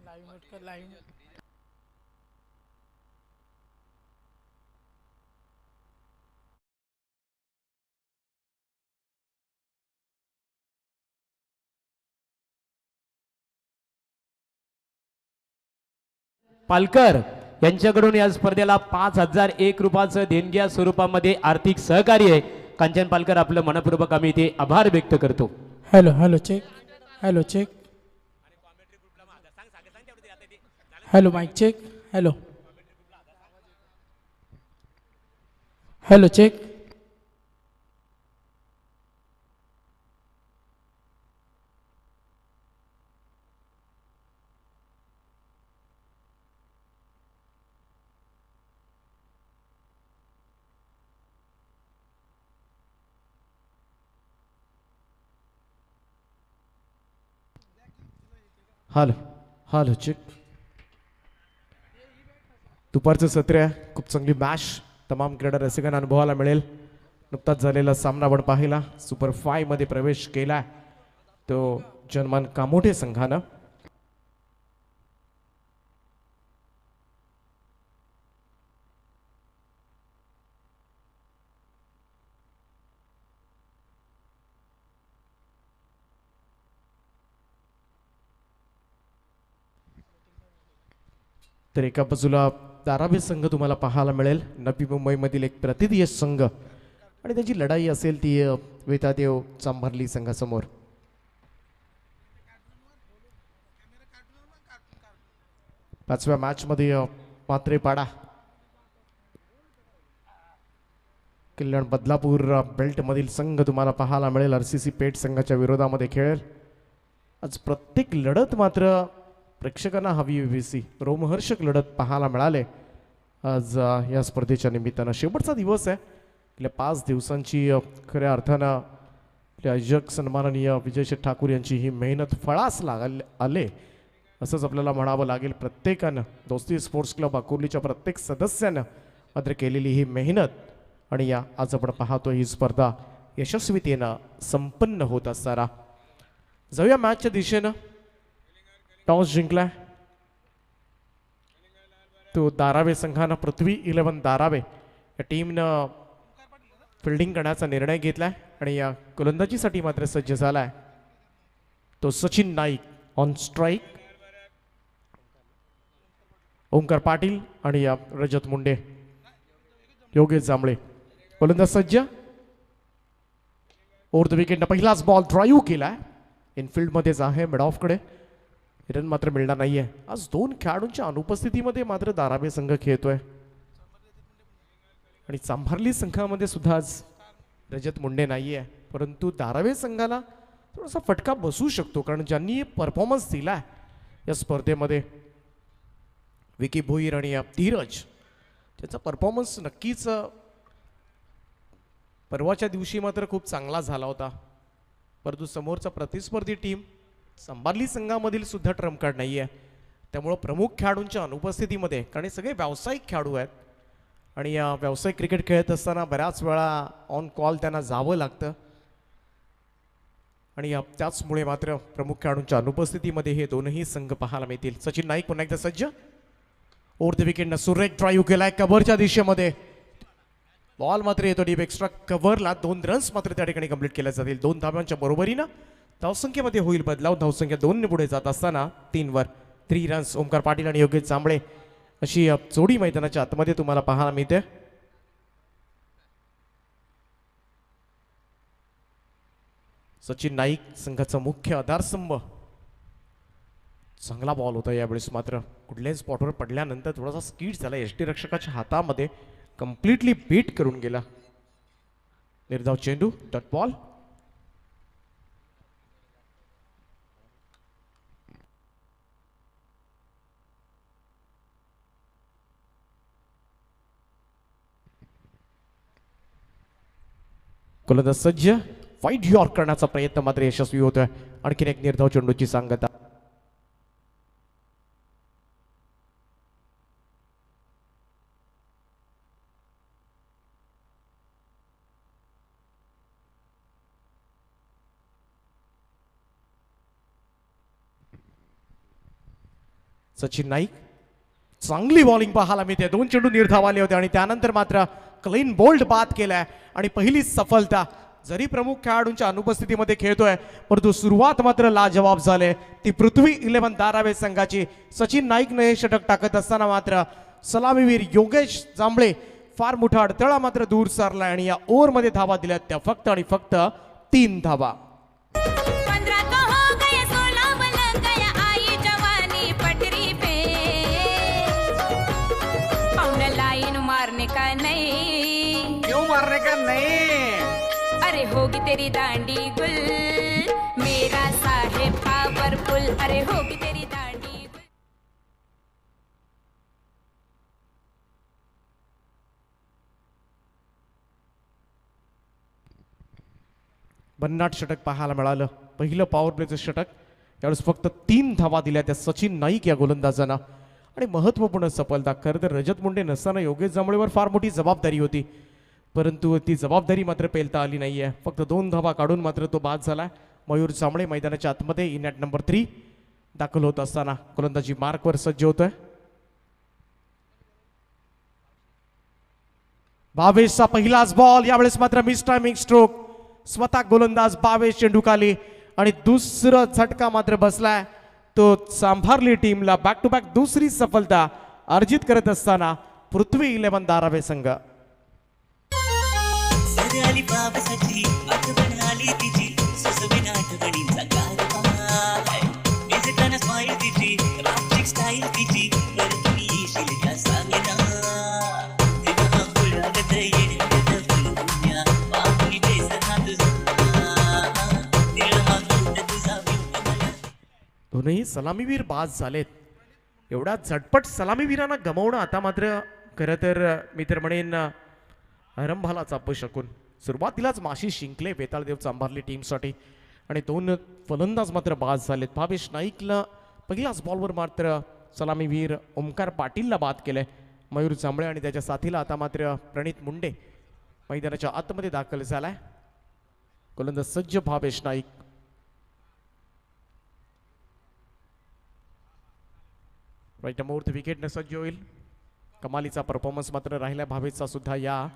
Live mute कर live. Palkar यांच्याकडून या स्पर्धेला 5,001 रुपयाचं देणग्या स्वरूपामध्ये आर्थिक सहकार्य आहे. कांचन पालकर आपलं मनपूर्वक आम्ही इथे आभार व्यक्त करतो. Hello hello check. Hello check. Hello mike check. Hello hello check. Hello hello check. दुपारचं सत्र आहे, खूप चांगली मॅच तमाम क्रीडा रसिकांना अनुभवायला मिळेल. नुकताच झालेला सामना आपण पाहिला, सुपर 5 मध्ये प्रवेश केला तो जर्मन कामोठे संघानं. तर एका बाजूला धारावी संघ तुम्हाला पाहायला मिळेल, नवी मुंबईमधील एक प्रतिधीय संघ, आणि त्याची लढाई असेल ती वेतादेव चांभारली संघासमोर. पाचव्या मॅच मध्ये पात्रेपाडा कल्याण बदलापूर बेल्ट मधील संघ तुम्हाला पाहायला मिळेल. आरसीसी पेठ संघाच्या विरोधामध्ये खेळेल. आज प्रत्येक लढत मात्र प्रेक्षकांना हवी हवीसी रोमहर्षक लढत पाहायला मिळाले आज या स्पर्धेच्या निमित्तानं. शेवटचा दिवस आहे आपल्या 5 दिवसांची. खऱ्या अर्थानं आपले आयोजक सन्माननीय विजय शेठ ठाकूर यांची ही मेहनत फळास आले असंच आपल्याला म्हणावं लागेल. प्रत्येकानं दोस्ती स्पोर्ट्स क्लब अकोलीच्या प्रत्येक सदस्यानं मात्र केलेली ही मेहनत, आणि या आज आपण पाहतो ही स्पर्धा यशस्वीतेनं संपन्न होत असताना. जाऊया मॅचच्या दिशेनं. टॉस जिंकलाय तो दारावे संघानं. पृथ्वी 11 दारावे या टीमनं फिल्डिंग करण्याचा निर्णय घेतलाय आणि या गोलंदाजीसाठी मात्र सज्ज झालाय तो सचिन नाईक. ऑन स्ट्राईक ओंकार पाटील आणि या रजत मुंडे, योगेश जांभळे गोलंदाज सज्ज. ओव्हर द विकेट पहिलाच बॉल ड्राईव्ह केलाय, इनफिल्डमध्येच आहे, मिड ऑफकडे. रन मात्र मिळणार नाहीये. आज 2 खेळाडूंच्या अनुपस्थितीमध्ये मात्र दारावे संघ खेळतोय, आणि चांभारली संघामध्ये सुद्धा आज रजत मुंडे नाहीये. परंतु दारावे संघाला थोडासा फटका बसू शकतो, कारण ज्यांनी परफॉर्मन्स दिला या स्पर्धेमध्ये विकी भोईर आणि धीरज, त्याचा परफॉर्मन्स नक्कीच परवाच्या दिवशी मात्र खूप चांगला झाला होता. परंतु समोरचा प्रतिस्पर्धी टीम संभारली संघामधील सुद्धा ट्रम्प कार्ड नाही आहे. त्यामुळं प्रमुख खेळाडूंच्या अनुपस्थितीमध्ये, कारण हे सगळे व्यावसायिक खेळाडू आहेत आणि या व्यावसायिक क्रिकेट खेळत असताना बऱ्याच वेळा ऑन कॉल त्यांना जावं लागतं, आणि त्याचमुळे मात्र प्रमुख खेळाडूंच्या अनुपस्थितीमध्ये हे दोनही संघ पाहायला मिळतील. सचिन नाईक पुन्हा एकदा सज्ज. ओव्हर द विकेटनं सुरेख ड्राईव्ह केलाय कव्हरच्या दिशेमध्ये. बॉल मात्र येतो डीप एक्स्ट्रा कव्हरला. 2 रन्स मात्र त्या ठिकाणी कंप्लीट केल्या जातील. 2 धावांच्या बरोबरीनं धावसंख्येमध्ये होईल बदलाव. धावसंख्या 2 ने पुढे जात असताना 3 वर 3 रन्स. ओंकार पाटील आणि योगेश जांभळे अशी जोडी मैदानाच्या आतमध्ये तुम्हाला पाहायला मिळते. सचिन नाईक संघाचा मुख्य आधारस्तंभ. चांगला बॉल होता यावेळेस, मात्र कुठल्याही स्पॉटवर पडल्यानंतर थोडासा स्कीड झाला, यष्टी रक्षकाच्या हातामध्ये कम्प्लिटली बीट करून गेला. निर्धाव चेंडू, डॉट बॉल. गोलंदाज सज्ज. वाईट यॉर्क करण्याचा प्रयत्न मात्र यशस्वी होतोय. आणखीन एक निर्धाव चेंडूची सांगता. सचिन नाईक चांगली बॉलिंग पाहायला मिळते. 2 चेंडू निर्धाव आले होते आणि त्यानंतर मात्र क्लीन बोल्ड बाद केलाय आणि पहिली सफलता. जरी प्रमुख खेळाडूंच्या अनुपस्थितीमध्ये खेळतोय परंतु सुरुवात मात्र लाजवाब झाले. ती पृथ्वी 11 धारावे संघाची. सचिन नाईकने हे षटक टाकत असताना मात्र सलामीवीर योगेश जांभळे फार मोठा अडथळा मात्र दूर सारला आणि या ओव्हरमध्ये धावा दिल्या त्या फक्त आणि फक्त 3 धावा. 15 तो हो गए 16 बन गया आई जवानी पटरी पे पाउंड लाइन मारने का नहीं क्यों मारने का नहीं? अरे होगी तेरी दांडी गुल मेरा साहेब पावरफुल अरे होगी तेरी दांडी गुल. भन्नाट षटक पाहायला मिळालं. पहिलं पॉवर प्लेचं षटक. यावेळेस फक्त 3 धावा दिल्या त्या सचिन नाईक या गोलंदाजांना आणि महत्त्वपूर्ण सफलता. खरं तर रजत मुंडे नसताना योगेश जांभळेवर फार मोठी जबाबदारी होती परंतु ती जबाबदारी मात्र पेलता आली नाहीये. फक्त 2 धावा काढून मात्र तो बाद झाला. मयूर जांभळे मैदानाच्या आतमध्ये इन ॲट नंबर 3 दाखल होत असताना गोलंदाजी मार्कवर सज्ज होतोय. 22चा पहिलाच बॉल. यावेळेस मात्र मिस टायमिंग स्ट्रोक. स्वतः गोलंदाज 22 चेंडू खाली आणि दुसरा झटका मात्र बसलाय तो सांभारली टीमला. बॅक टू बॅक दुसरी सफलता अर्जित करत असताना पृथ्वी 11 धारावे संघ. आली बाबासाठी आठवण आली तिची सुसविना आठवणींचा गारवा विजताना स्माईल तिची रामचिक स्टाईल तिची बरं तुम्ही येशील का सांगेना तेव्हा फुलागत येण्यात फुलुन्या बाबुली बेसना तुझा तेव्हा फुलत तुझा विंकमला. दोनही सलामीवीर बाद झालेत. एवढ्या झटपट सलामीवीरांना गमावणं आता मात्र खरं तर मी तर म्हणेन आरंभालाच अपशकून. सुरुवातीलाच माशी शिंकले बेताळदेव चांभारली टीमसाठी आणि 2 फलंदाज मात्र बाद झालेत. भावेश नाईकला पहिल्याच बॉलवर मात्र सलामीवीर ओमकार पाटीलला बाद केलंय. मयूर जांभळे आणि त्याच्या साथीला आता मात्र प्रणित मुंडे मैदानाच्या आतमध्ये दाखल झालाय. गोलंदाज सज्ज भावेश नाईक. राईट मुहूर्त विकेटने सज्ज होईल. कमालीचा परफॉर्मन्स मात्र राहिला भावेशचा सुद्धा या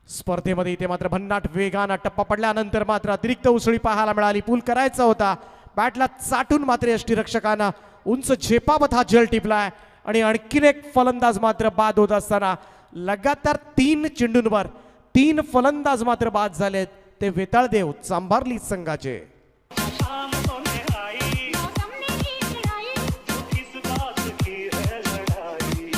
स्पर्धेमध्ये. इथे मात्र भन्नाट वेगानं टप्पा पडल्यानंतर मात्र अतिरिक्त उसळी पाहायला मिळाली. पूल करायचा होता. बॅटला चाटून मात्र यष्टीरक्षकांना उंच झेपावत हा जल टिपलाय आणि आणखीन एक फलंदाज मात्र बाद होत असताना लगातार 3 चेंडूंवर 3 फलंदाज मात्र बाद झालेत. ते वेताळदेव चांभारली संघाचे. शाम सोने आई किस बात की है लड़ाई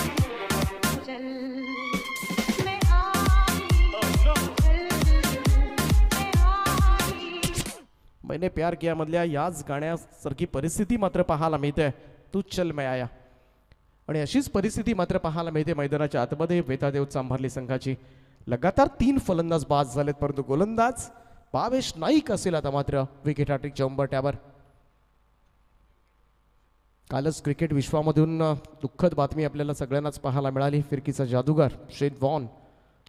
मैंने प्यार किया मधल्या याच गाण्यासारखी परिस्थिती मात्र पाहायला मिळते. तू चल मैं आया आणि अशीच परिस्थिती मात्र पाहायला मिळते मैदानाच्या आतमध्ये वेताळदेव चांभारली संघाची. लगातार 3 फलंदाज बाद झालेत परंतु गोलंदाज भावेश नाईक असेल आता मात्र विकेट हॅट्रिकच्या उंबरठ्यावर. कालच क्रिकेट विश्वामधून दुःखद बातमी आपल्याला सगळ्यांनाच पाहायला मिळाली. फिरकीचा जादूगार शेन वॉर्न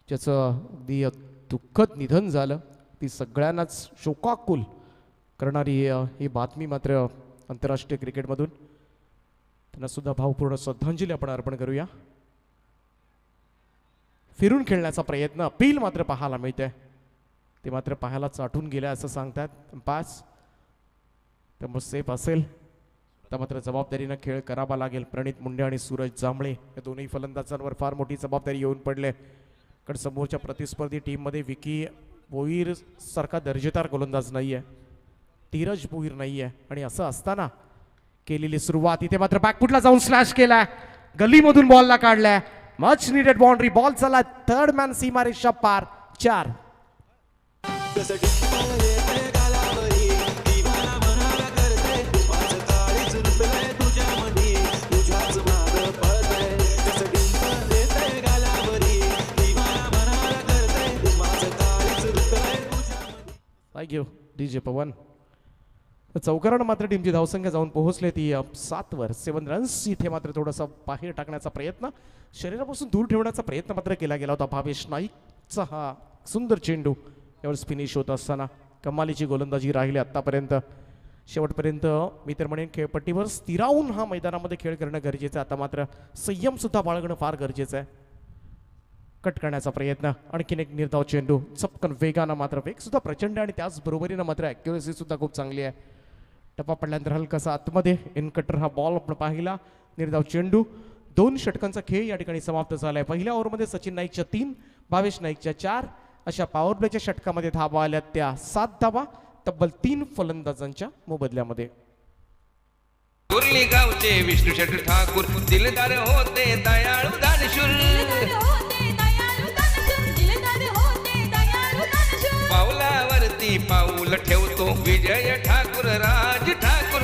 ज्याचं अगदी दुःखद निधन झालं. ती सगळ्यांनाच शोकाकुल करणारी ही बातमी मात्र आंतरराष्ट्रीय क्रिकेटमधून. त्यांना सुद्धा भावपूर्ण श्रद्धांजली आपण अर्पण करूया. फिरून खेळण्याचा प्रयत्न अपील मात्र पाहायला मिळते. ते मात्र पाहायला चाटून गेल्या असं सांगतात. पास त्यामुळे सेफ असेल तर मात्र जबाबदारीनं खेळ करावा लागेल. प्रणित मुंडे आणि सूरज जांभळे या दोन्ही फलंदाजांवर फार मोठी जबाबदारी येऊन पडले. कारण समोरच्या प्रतिस्पर्धी टीममध्ये विकी भोईर सारखा दर्जेदार गोलंदाज नाही आहे. धीरज भोईर नाही आहे आणि असं असताना केलेली सुरुवात इथे मात्र बॅकफुटला जाऊन स्लॅश केलाय. गल्लीमधून बॉलला काढलाय. Much needed boundary. बॉल चालला थर्ड मॅन सीमारेषा पार. 4 घेऊ डीजे पवन. चौकारानं मात्र टीमची धावसंख्या जाऊन पोहोचले ती 7 वर. 7 रन्स. इथे मात्र थोडासा बाहेर टाकण्याचा प्रयत्न शरीरापासून दूर ठेवण्याचा प्रयत्न मात्र केला गेला होता. भावेश नाईकचा हा सुंदर चेंडू यावर फिनिश होत असताना कमालीची गोलंदाजी राहिली आतापर्यंत. शेवटपर्यंत मी तर म्हणेन खेळपट्टीवर स्थिरावून हा मैदानामध्ये खेळ करणं गरजेचं आहे. आता मात्र संयम सुद्धा बाळगणं फार गरजेचं आहे. कट करण्याचा प्रयत्न, आणखीन एक निर्धाव चेंडू, चपकन वेगानं, मात्र वेग सुद्धा प्रचंड आणि त्याचबरोबरीनं मात्र ॲक्युरेसी सुद्धा खूप चांगली आहे. टप्पा पडल्यानंतर हलकासा आतमध्ये इन कटर हा बॉल आपण पाहिला. निर्धाव चेंडू, 2 षटकांचा खेळ या ठिकाणी समाप्त झालाय. पहिल्या ओव्हरमध्ये सचिन नाईकच्या 3, भावेश नाईकच्या 4 अशा पॉवर प्लेच्या षटकामध्ये धावा आल्या त्या 7 धावा तब्बल 3 फलंदाजांच्या मोबदल्यामध्ये. उरली गावचे विष्णू शेठ ठाकूर दिलदार होते दयाळू दानशूर. पावलावरती पाऊल ठेवतो विजय ठाकूर राज ठाकूर.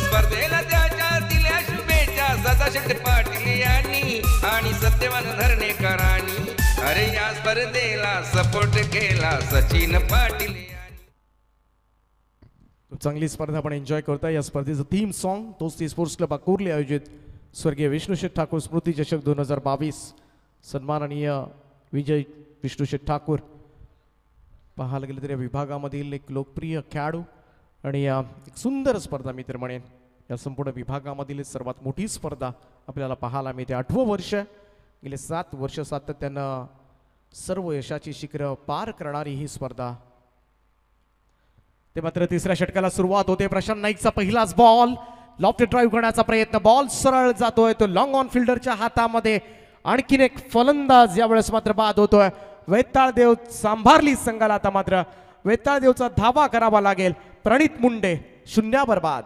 स्पर्धेला त्याच्या दिल्या शुभेच्छा सदाशेठ पाटील यांनी आणि सत्यवान धरणेकरांनी. अरे या स्पर्धेला सपोर्ट केला सचिन पाटील. चांगली स्पर्धा आपण एन्जॉय करता. या स्पर्धेचं थीम सॉन्ग तोस्ती स्पोर्ट्स क्लब अकोर्ले आयोजित स्वर्गीय विष्णुशेठ ठाकूर स्मृती चषक 2022 सन्माननीय विजय विष्णुशेठ ठाकूर. पाहायला गेलं तर या विभागामधील एक लोकप्रिय खेळाडू आणि एक सुंदर स्पर्धा मी तर म्हणेन या संपूर्ण विभागामधील सर्वात मोठी स्पर्धा आपल्याला पाहायला मिळते. 8वं वर्ष, गेले 7 वर्ष सातत्यानं सर्व यशाची शिखरं पार करणारी ही स्पर्धा. ते मात्र तिसऱ्या षटकाला सुरुवात होते. प्रशांत नाईकचा पहिलाच बॉल, लॉफ्ट ड्राईव्ह करण्याचा प्रयत्न, बॉल सरळ जातोय तो लॉंग ऑन फिल्डरच्या हातामध्ये. आणखीन एक फलंदाज यावेळेस मात्र बाद होतोय. वेताळदेव सांभारली संघाला आता मात्र वेताळदेवचा धावा करावा लागेल. प्रणित मुंडे 0 बाद.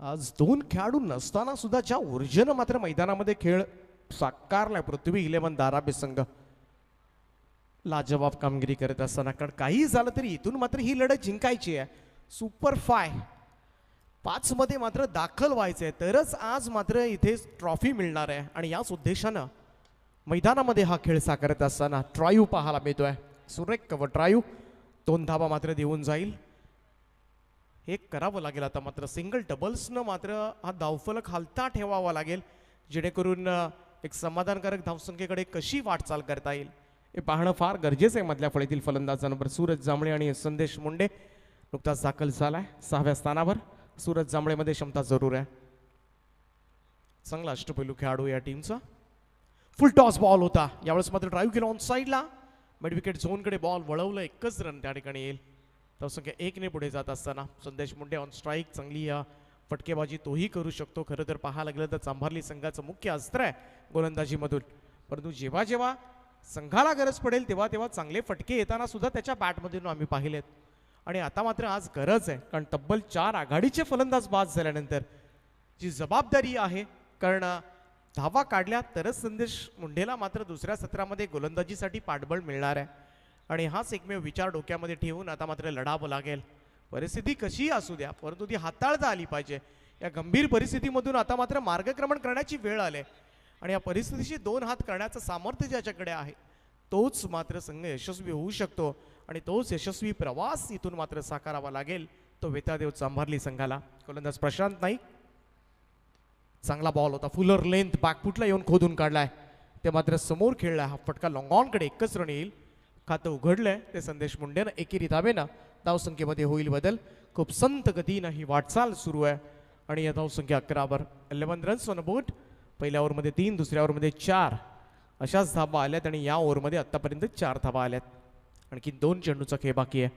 आज 2 खेळाडू नसताना सुद्धा ज्या ऊर्जेनं मात्र मैदानामध्ये खेळ साकारलाय पृथ्वी 11 धाराबी संघ, लाजवाब कामगिरी करत असताना. कारण काही झालं तरी इथून मात्र ही लढत जिंकायची आहे. सुपर 5 मध्ये मात्र दाखल व्हायचं आहे, तरच आज मात्र इथे ट्रॉफी मिळणार आहे. आणि याच उद्देशानं मैदानामध्ये हा खेळ साकारत असताना ड्राईव्ह पाहायला मिळतोय. सुरेख कव्हर ड्राईव्ह, 2 धावा मात्र देऊन जाईल. एक करावं लागेल आता मात्र. सिंगल डबल्सनं मात्र हा धावफलक हलता ठेवावा लागेल, जेणेकरून एक समाधानकारक धावसंख्येकडे कशी वाटचाल करता येईल हे पाहणं फार गरजेचं आहे. मधल्या फळीतील फलंदाजांवर सूरज जांभळे आणि संदेश मुंडे नुकताच दाखल झालाय 6व्या स्थानावर. सूरज जांभळेमध्ये क्षमता जरूर आहे. चांगला अष्टपैलू खेळाडू या टीमचा. फुल टॉस बॉल होता, यावेळेस मात्र ड्राईव्ह केला ऑन साईडला. मिड विकेट झोनकडे बॉल वळवलं, 1च रन त्या ठिकाणी येईल. धावसंख्या 1 ने पुढे जात असताना संदेश मुंडे ऑन स्ट्राईक. चांगली फटकेबाजी तोही करू शकतो. खरं तर पाहायला गेलं तर चांभारली संघाचं मुख्य अस्त्र आहे गोलंदाजीमधून, परंतु जेव्हा जेव्हा संघाला गरज पडेल तेव्हा तेव्हा चांगले फटके येताना सुद्धा त्याच्या बॅटमधून आम्ही पाहिलेत. आणि आता मात्र आज गरज आहे, कारण तब्बल 4 आघाडीचे फलंदाज बाद झाल्यानंतर जी जबाबदारी आहे, कारण धावा काढल्या तरच संदेश मुंडेला मात्र दुसऱ्या सत्रामध्ये गोलंदाजीसाठी पाठबळ मिळणार आहे. आणि हाच एकमेव विचार डोक्यामध्ये ठेवून आता मात्र लढावं लागेल. परिस्थिती कशीही असू द्या, परंतु ती हाताळता आली पाहिजे. या गंभीर परिस्थितीमधून आता मात्र मार्गक्रमण करण्याची वेळ आली आणि या परिस्थितीशी 2 हात करण्याचं सामर्थ्य ज्याच्याकडे आहे तोच मात्र संघ यशस्वी होऊ शकतो. आणि तोच यशस्वी प्रवास इथून मात्र साकारावा लागेल तो वेताळदेव चांभारली संघाला. गोलंदाज प्रशांत नाईक, चांगला बॉल होता, फुलर लेंथ बॅकफुटला येऊन खोदून काढलाय. ते मात्र समोर खेळलाय. हा फटका लॉंग ऑनकडे 1च रन येईल. खातं उघडलंय ते संदेश मुंडेनं. एकेरी धावेनं धावसंख्येमध्ये होईल बदल. खूप संत गतीनं ही वाटचाल सुरू आहे आणि या धावसंख्या 11वर 11 रन्स ऑन बोर्ड. पहिल्या ओव्हरमध्ये 3, दुसऱ्या ओव्हरमध्ये 4 अशाच धावा आल्यात आणि या ओव्हरमध्ये आत्तापर्यंत 4 धावा आल्यात. आणखी 2 चेंडूचा खेळ बाकी आहे.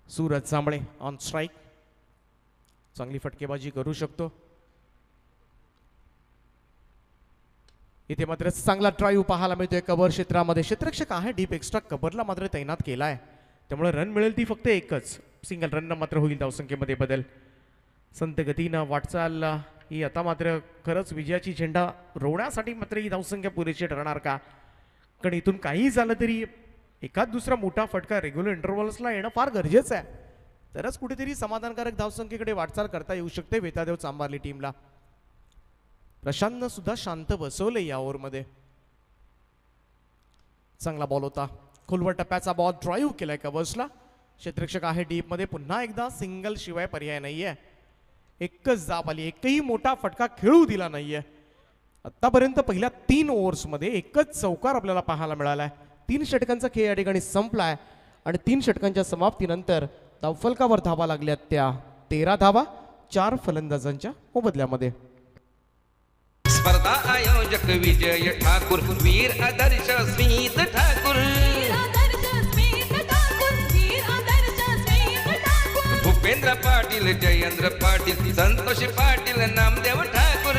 सूरज जांभळे ऑन स्ट्राईक, चांगली फटकेबाजी करू शकतो. इथे मात्र चांगला ड्राईव्ह पाहायला मिळतोय कव्हर क्षेत्रामध्ये. क्षेत्ररक्षक आहे डीप, एक्स्ट्रा कव्हरला मात्र तैनात केलाय, त्यामुळे रन मिळेल ती फक्त 1च. सिंगल रननं मात्र होईल धावसंख्येमध्ये बदल. संत गतीनं वाटचाल ही आता मात्र खरंच विजयाची झेंडा रोवण्यासाठी मात्र ही धावसंख्या पुरेशी ठरणार का? कारण इथून काही झालं तरी एखाद दुसरा मोठा फटका रेग्युलर इंटरव्हल्सला येणं फार गरजेचं आहे, तरच कुठेतरी समाधानकारक धावसंख्येकडे वाटचाल करता येऊ शकते वेताळदेव चांभारली टीमला. प्रशांतनं सुद्धा शांत बसवले या ओव्हरमध्ये. चांगला बॉल होता. खोलवर टप्प्याचा बॉल ड्राईव्ह केलाय कव्हर्सला. क्षेत्ररक्षक आहे डीप मध्ये. पुन्हा एकदा सिंगल शिवाय पर्याय नाहीये. एकच जाब आली. एकही मोठा फटका खेळू दिला नाहीये. आतापर्यंत पहिल्या 3 ओव्हर्समध्ये एकच चौकार आपल्याला पाहायला मिळालाय. 3 षटकांचा खेळ या ठिकाणी संपलाय आणि 3 षटकांच्या समाप्तीनंतर धावफलकावर धावा लागल्यात त्या 13 धावा 4 फलंदाजांच्या मोबदल्यामध्ये. स्पर्धा आयोजक विजय ठाकूर, वीर आदर्श स्मित ठाकूर, भूपेंद्र पाटील, जयेंद्र पाटील, संतोष पाटील, नामदेव ठाकूर,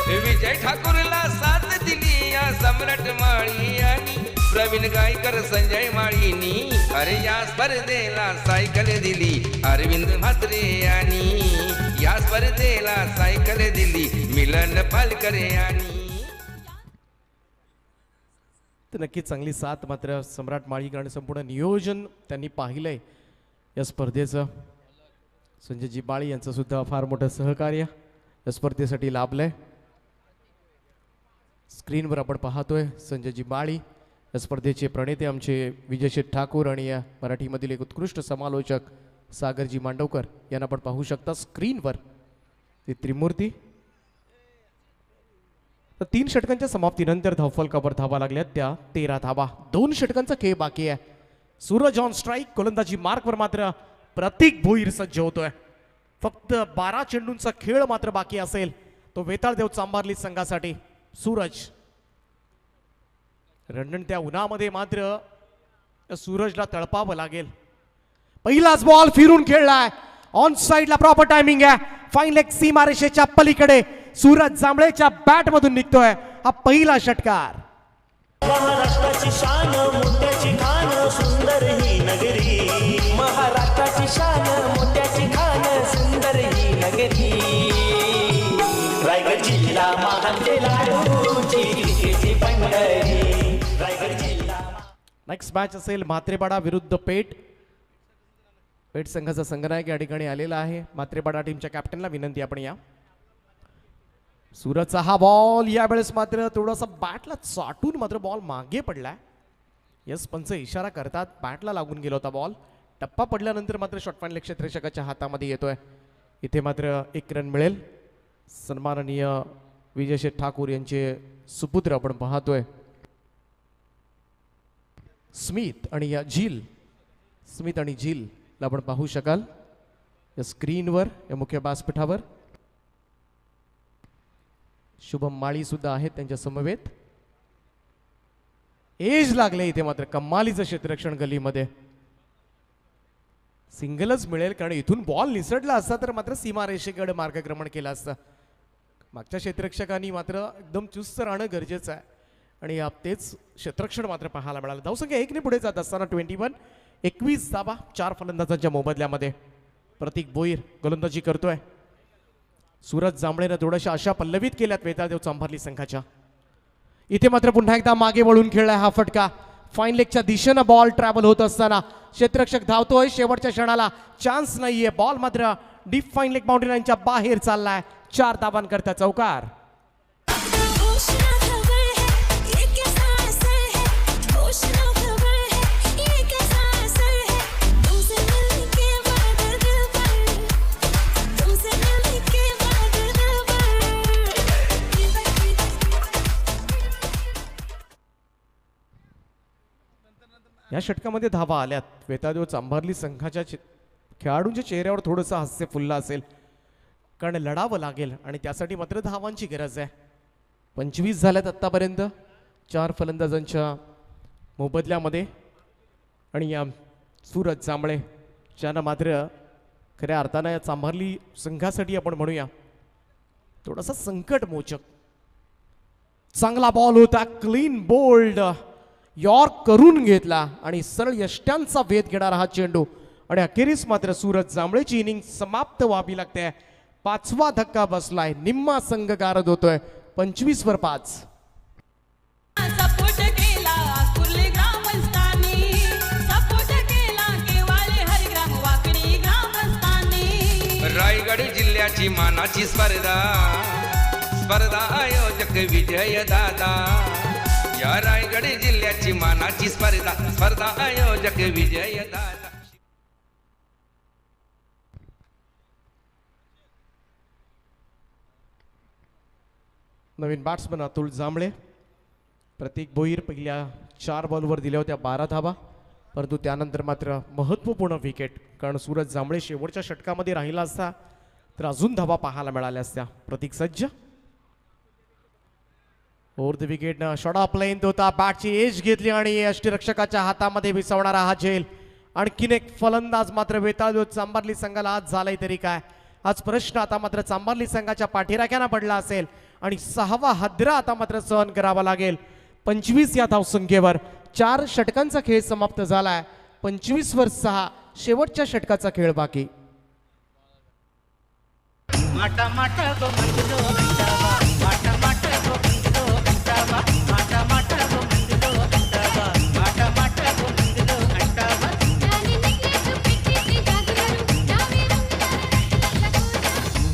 विजय ठाकूरला साथ दिली या सम्राट माळी आणि प्रवीण गायकर, संजय माळीनी. अरे या स्पर्धेला सायकल दिली अरविंद म्हात्रे यांनी. या स्पर्धेला सायकल दिली मिलन पालकर यांनी. तर नक्कीच चांगली साथ मात्र सम्राट माळीकर आणि संपूर्ण नियोजन त्यांनी पाहिलंय या स्पर्धेचं. संजयजी माळी यांचं सुद्धा फार मोठं सहकार्य या स्पर्धेसाठी लाभलंय. स्क्रीनवर आपण पाहतोय संजयजी माळी या स्पर्धेचे प्रणेते आमचे विजयशेठ ठाकूर आणि या मराठीमधील एक उत्कृष्ट समालोचक सागरजी मांडवकर यांना आपण पाहू शकता स्क्रीनवर. ती त्रिमूर्ती. तर 3 षटकांच्या समाप्तीनंतर धावफलकावर धावा लागल्यात त्या 13 धावा. 2 षटकांचा खेळ बाकी आहे. Suraj on strike. गोलंदाजी मार्कवर मात्र प्रतीक भोईर सज्ज होतोय. फक्त 12 चेंडूंचा खेळ मात्र बाकी असेल तो वेताळदेव चांभारली संघासाठी. सूरज रणरणत्या उन्हामध्ये मात्र सूरजला तळपावं लागेल. पहिलाच बॉल फिरून खेळलाय. ऑन साइडला प्रॉपर टायमिंग आहे. फाईन लेग सीमारेषेच्या पलीकडे सूरज जांभळेच्या बॅट मधून निघतोय. हा पहिला षटकार. महाराष्ट्राची शान मोत्याची खान सुंदर ही नगरी. महाराष्ट्राची शान मोत्याची खान सुंदर ही नगरी. रायगड जिल्हा महानचे लाडूची क्रिकेटची पंढरी. रायगड जिल्हा. नेक्स्ट मॅच असेल म्हात्रेपाडा विरुद्ध पेठ. पेठ संघाचा संघनायक या ठिकाणी आलेला आहे. म्हात्रेपाडा टीमच्या कॅप्टनला विनंती आपण या. सूरजचा हा बॉल यावेळेस मात्र थोडासा बॅटला चाटून मात्र बॉल मागे पडलाय. यस पंच इशारा करतात. बॅटला लागून गेला होता बॉल. टप्पा पडल्यानंतर मात्र शॉटफाईनल क्षेत्ररक्षकाच्या हातामध्ये येतोय. इथे मात्र 1 रन मिळेल. सन्माननीय विजयशेठ ठाकूर यांचे सुपुत्र आपण पाहतोय स्मित आणि या झील. स्मित आणि झील ला आपण पाहू शकाल या स्क्रीनवर या मुख्य व्यासपीठावर. शुभम माळी सुद्धा आहेत त्यांच्या समवेत. एज लागले इथे मात्र कमालीचं क्षेत्ररक्षण गलीमध्ये. सिंगलच मिळेल कारण इथून बॉल निसटला असता तर मात्र सीमारेषेकडे मार्गक्रमण केलं असतं. मागच्या क्षेत्ररक्षकांनी मात्र एकदम चुस्त राहणं गरजेचं आहे आणि तेच क्षेत्ररक्षण मात्र पाहायला मिळालं. धावसंख्या 1 ने पुढे जात असताना 21 धावा 4 फलंदाजांच्या मोबदल्यामध्ये. प्रतीक भोईर गोलंदाजी करतोय. सूरज जांभळेनं थोड्याशा आशा पल्लवित केल्यात वेताळदेव चांभारली संघाच्या. इथे मात्र पुन्हा एकदा मागे वळून खेळलाय हा फटका. फाईन लेगच्या दिशेनं बॉल ट्रॅव्हल होत असताना क्षेत्ररक्षक धावतोय. शेवटच्या क्षणाला चान्स नाहीये. बॉल मात्र डीप फाईन लेग बाउंड्री लाईनच्या बाहेर चाललाय. 4 धावांकरता चौकार. या षटकामध्ये धावा आल्यात. वेताळदेव चांभारली संघाच्या खेळाडूंच्या चेहऱ्यावर थोडंसं हास्य फुललं असेल कारण लढावं लागेल आणि त्यासाठी मात्र धावांची गरज आहे. 25 झाल्यात आत्तापर्यंत 4 फलंदाजांच्या मोबदल्यामध्ये. आणि या सूरज जांभळे ज्यांना मात्र खऱ्या अर्थानं या चांभारली संघासाठी आपण म्हणूया थोडासा संकटमोचक. चांगला बॉल होता. क्लीन बोल्ड यॉर्क करून घेतला आणि सरळ यष्ट्यांचा वेध घेणारा हा चेंडू आणि अखेरीस मात्र सूरज जांभळेची इनिंग समाप्त व्हावी लागते. 5वा धक्का बसलाय. निम्मा संघ गारद होतोय. 25/5. सपोर्ट केला कुर्ली ग्रामस्थांनी. सपोर्ट केला केवाळे हरिग्राम वाकडी ग्रामस्थांनी. रायगड जिल्ह्याची मानाची स्पर्धा स्पर्धा आयोजक विजय दादा या रायगड जिल्ह्याची मानाची स्पर्धा स्पर्धा आयोजक विजय दादा नवीन बॅट्समन अतुल जांभळे. प्रतीक भोईर पहिल्या 4 बॉलवर दिल्या होत्या 12 धावा, परंतु त्यानंतर मात्र महत्त्वपूर्ण विकेट, कारण सूरज जांभळे शेवटच्या षटकामध्ये राहिला असता तर अजून धावा पाहायला मिळाल्या असत्या. प्रतीक सज्ज ओव्हर द विकेटनं शॉट ऑफ लेंथ होता, बॅटची एज घेतली आणि यष्टीरक्षकाच्या हातामध्ये विसवणारा हा झेल. आणखीन एक फलंदाज मात्र वेताळ चांबारली संघाला आज झालाय तरी काय. आज प्रश्न आता मात्र चांबारली संघाच्या पाठीराख्यानं पडला असेल आणि 6वा हादरा आता मात्र सहन करावा लागेल. 25 या धावसंख्येवर 4 षटकांचा खेळ समाप्त झालाय. 25 वर 6 शेवटच्या षटकाचा खेळ बाकी. माटा माटा गो मंदलो अंटावा माटा माटा गो मंदलो अंटावा माटा माटा गो मंदलो अंटावा माटा माटा गो मंदलो अंटावा जाने निकले चुपके से जागरू नावे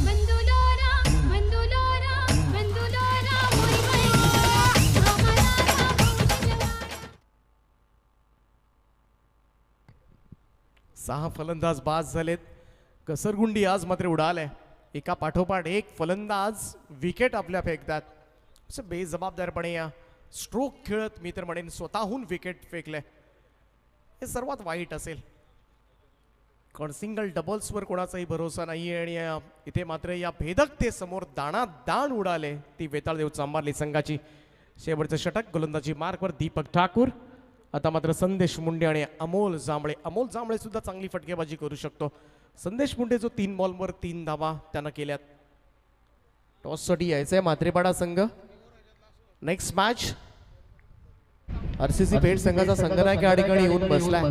मंदुलोरा मंदुलोरा मंदुलोरा मोरी मैया आम्हाला भाऊजी 6 फलंदाज बाद झालेत. घसरगुंडी आज मात्र उडाले. एका पाठोपाठ एक फलंदाज विकेट आपल्या फेकतात. असं बेजबाबदारपणे या स्ट्रोक खेळत मी तर म्हणेन स्वतःहून विकेट फेकले, हे सर्वात वाईट असेल. कारण सिंगल डबल्सवर कोणाचाही भरोसा नाही आणि इथे मात्र या भेदकतेसमोर दाण उडाले ती वेताळदेव चांबारली संघाची. शेवटचं षटक गोलंदाजी मार्कवर दीपक ठाकूर. आता मात्र संदेश मुंडे आणि अमोल जांभळे सुद्धा चांगली फटकेबाजी करू शकतो. संदेश मुंडे जो 3 बॉलवर 3 धावा त्यानं केल्यात. टॉससाठी यायचंय म्हात्रेपाडा संघ. नेक्स्ट मॅच आरसीसी पेठ संघाचा संघनायक या ठिकाणी येऊन बसलाय,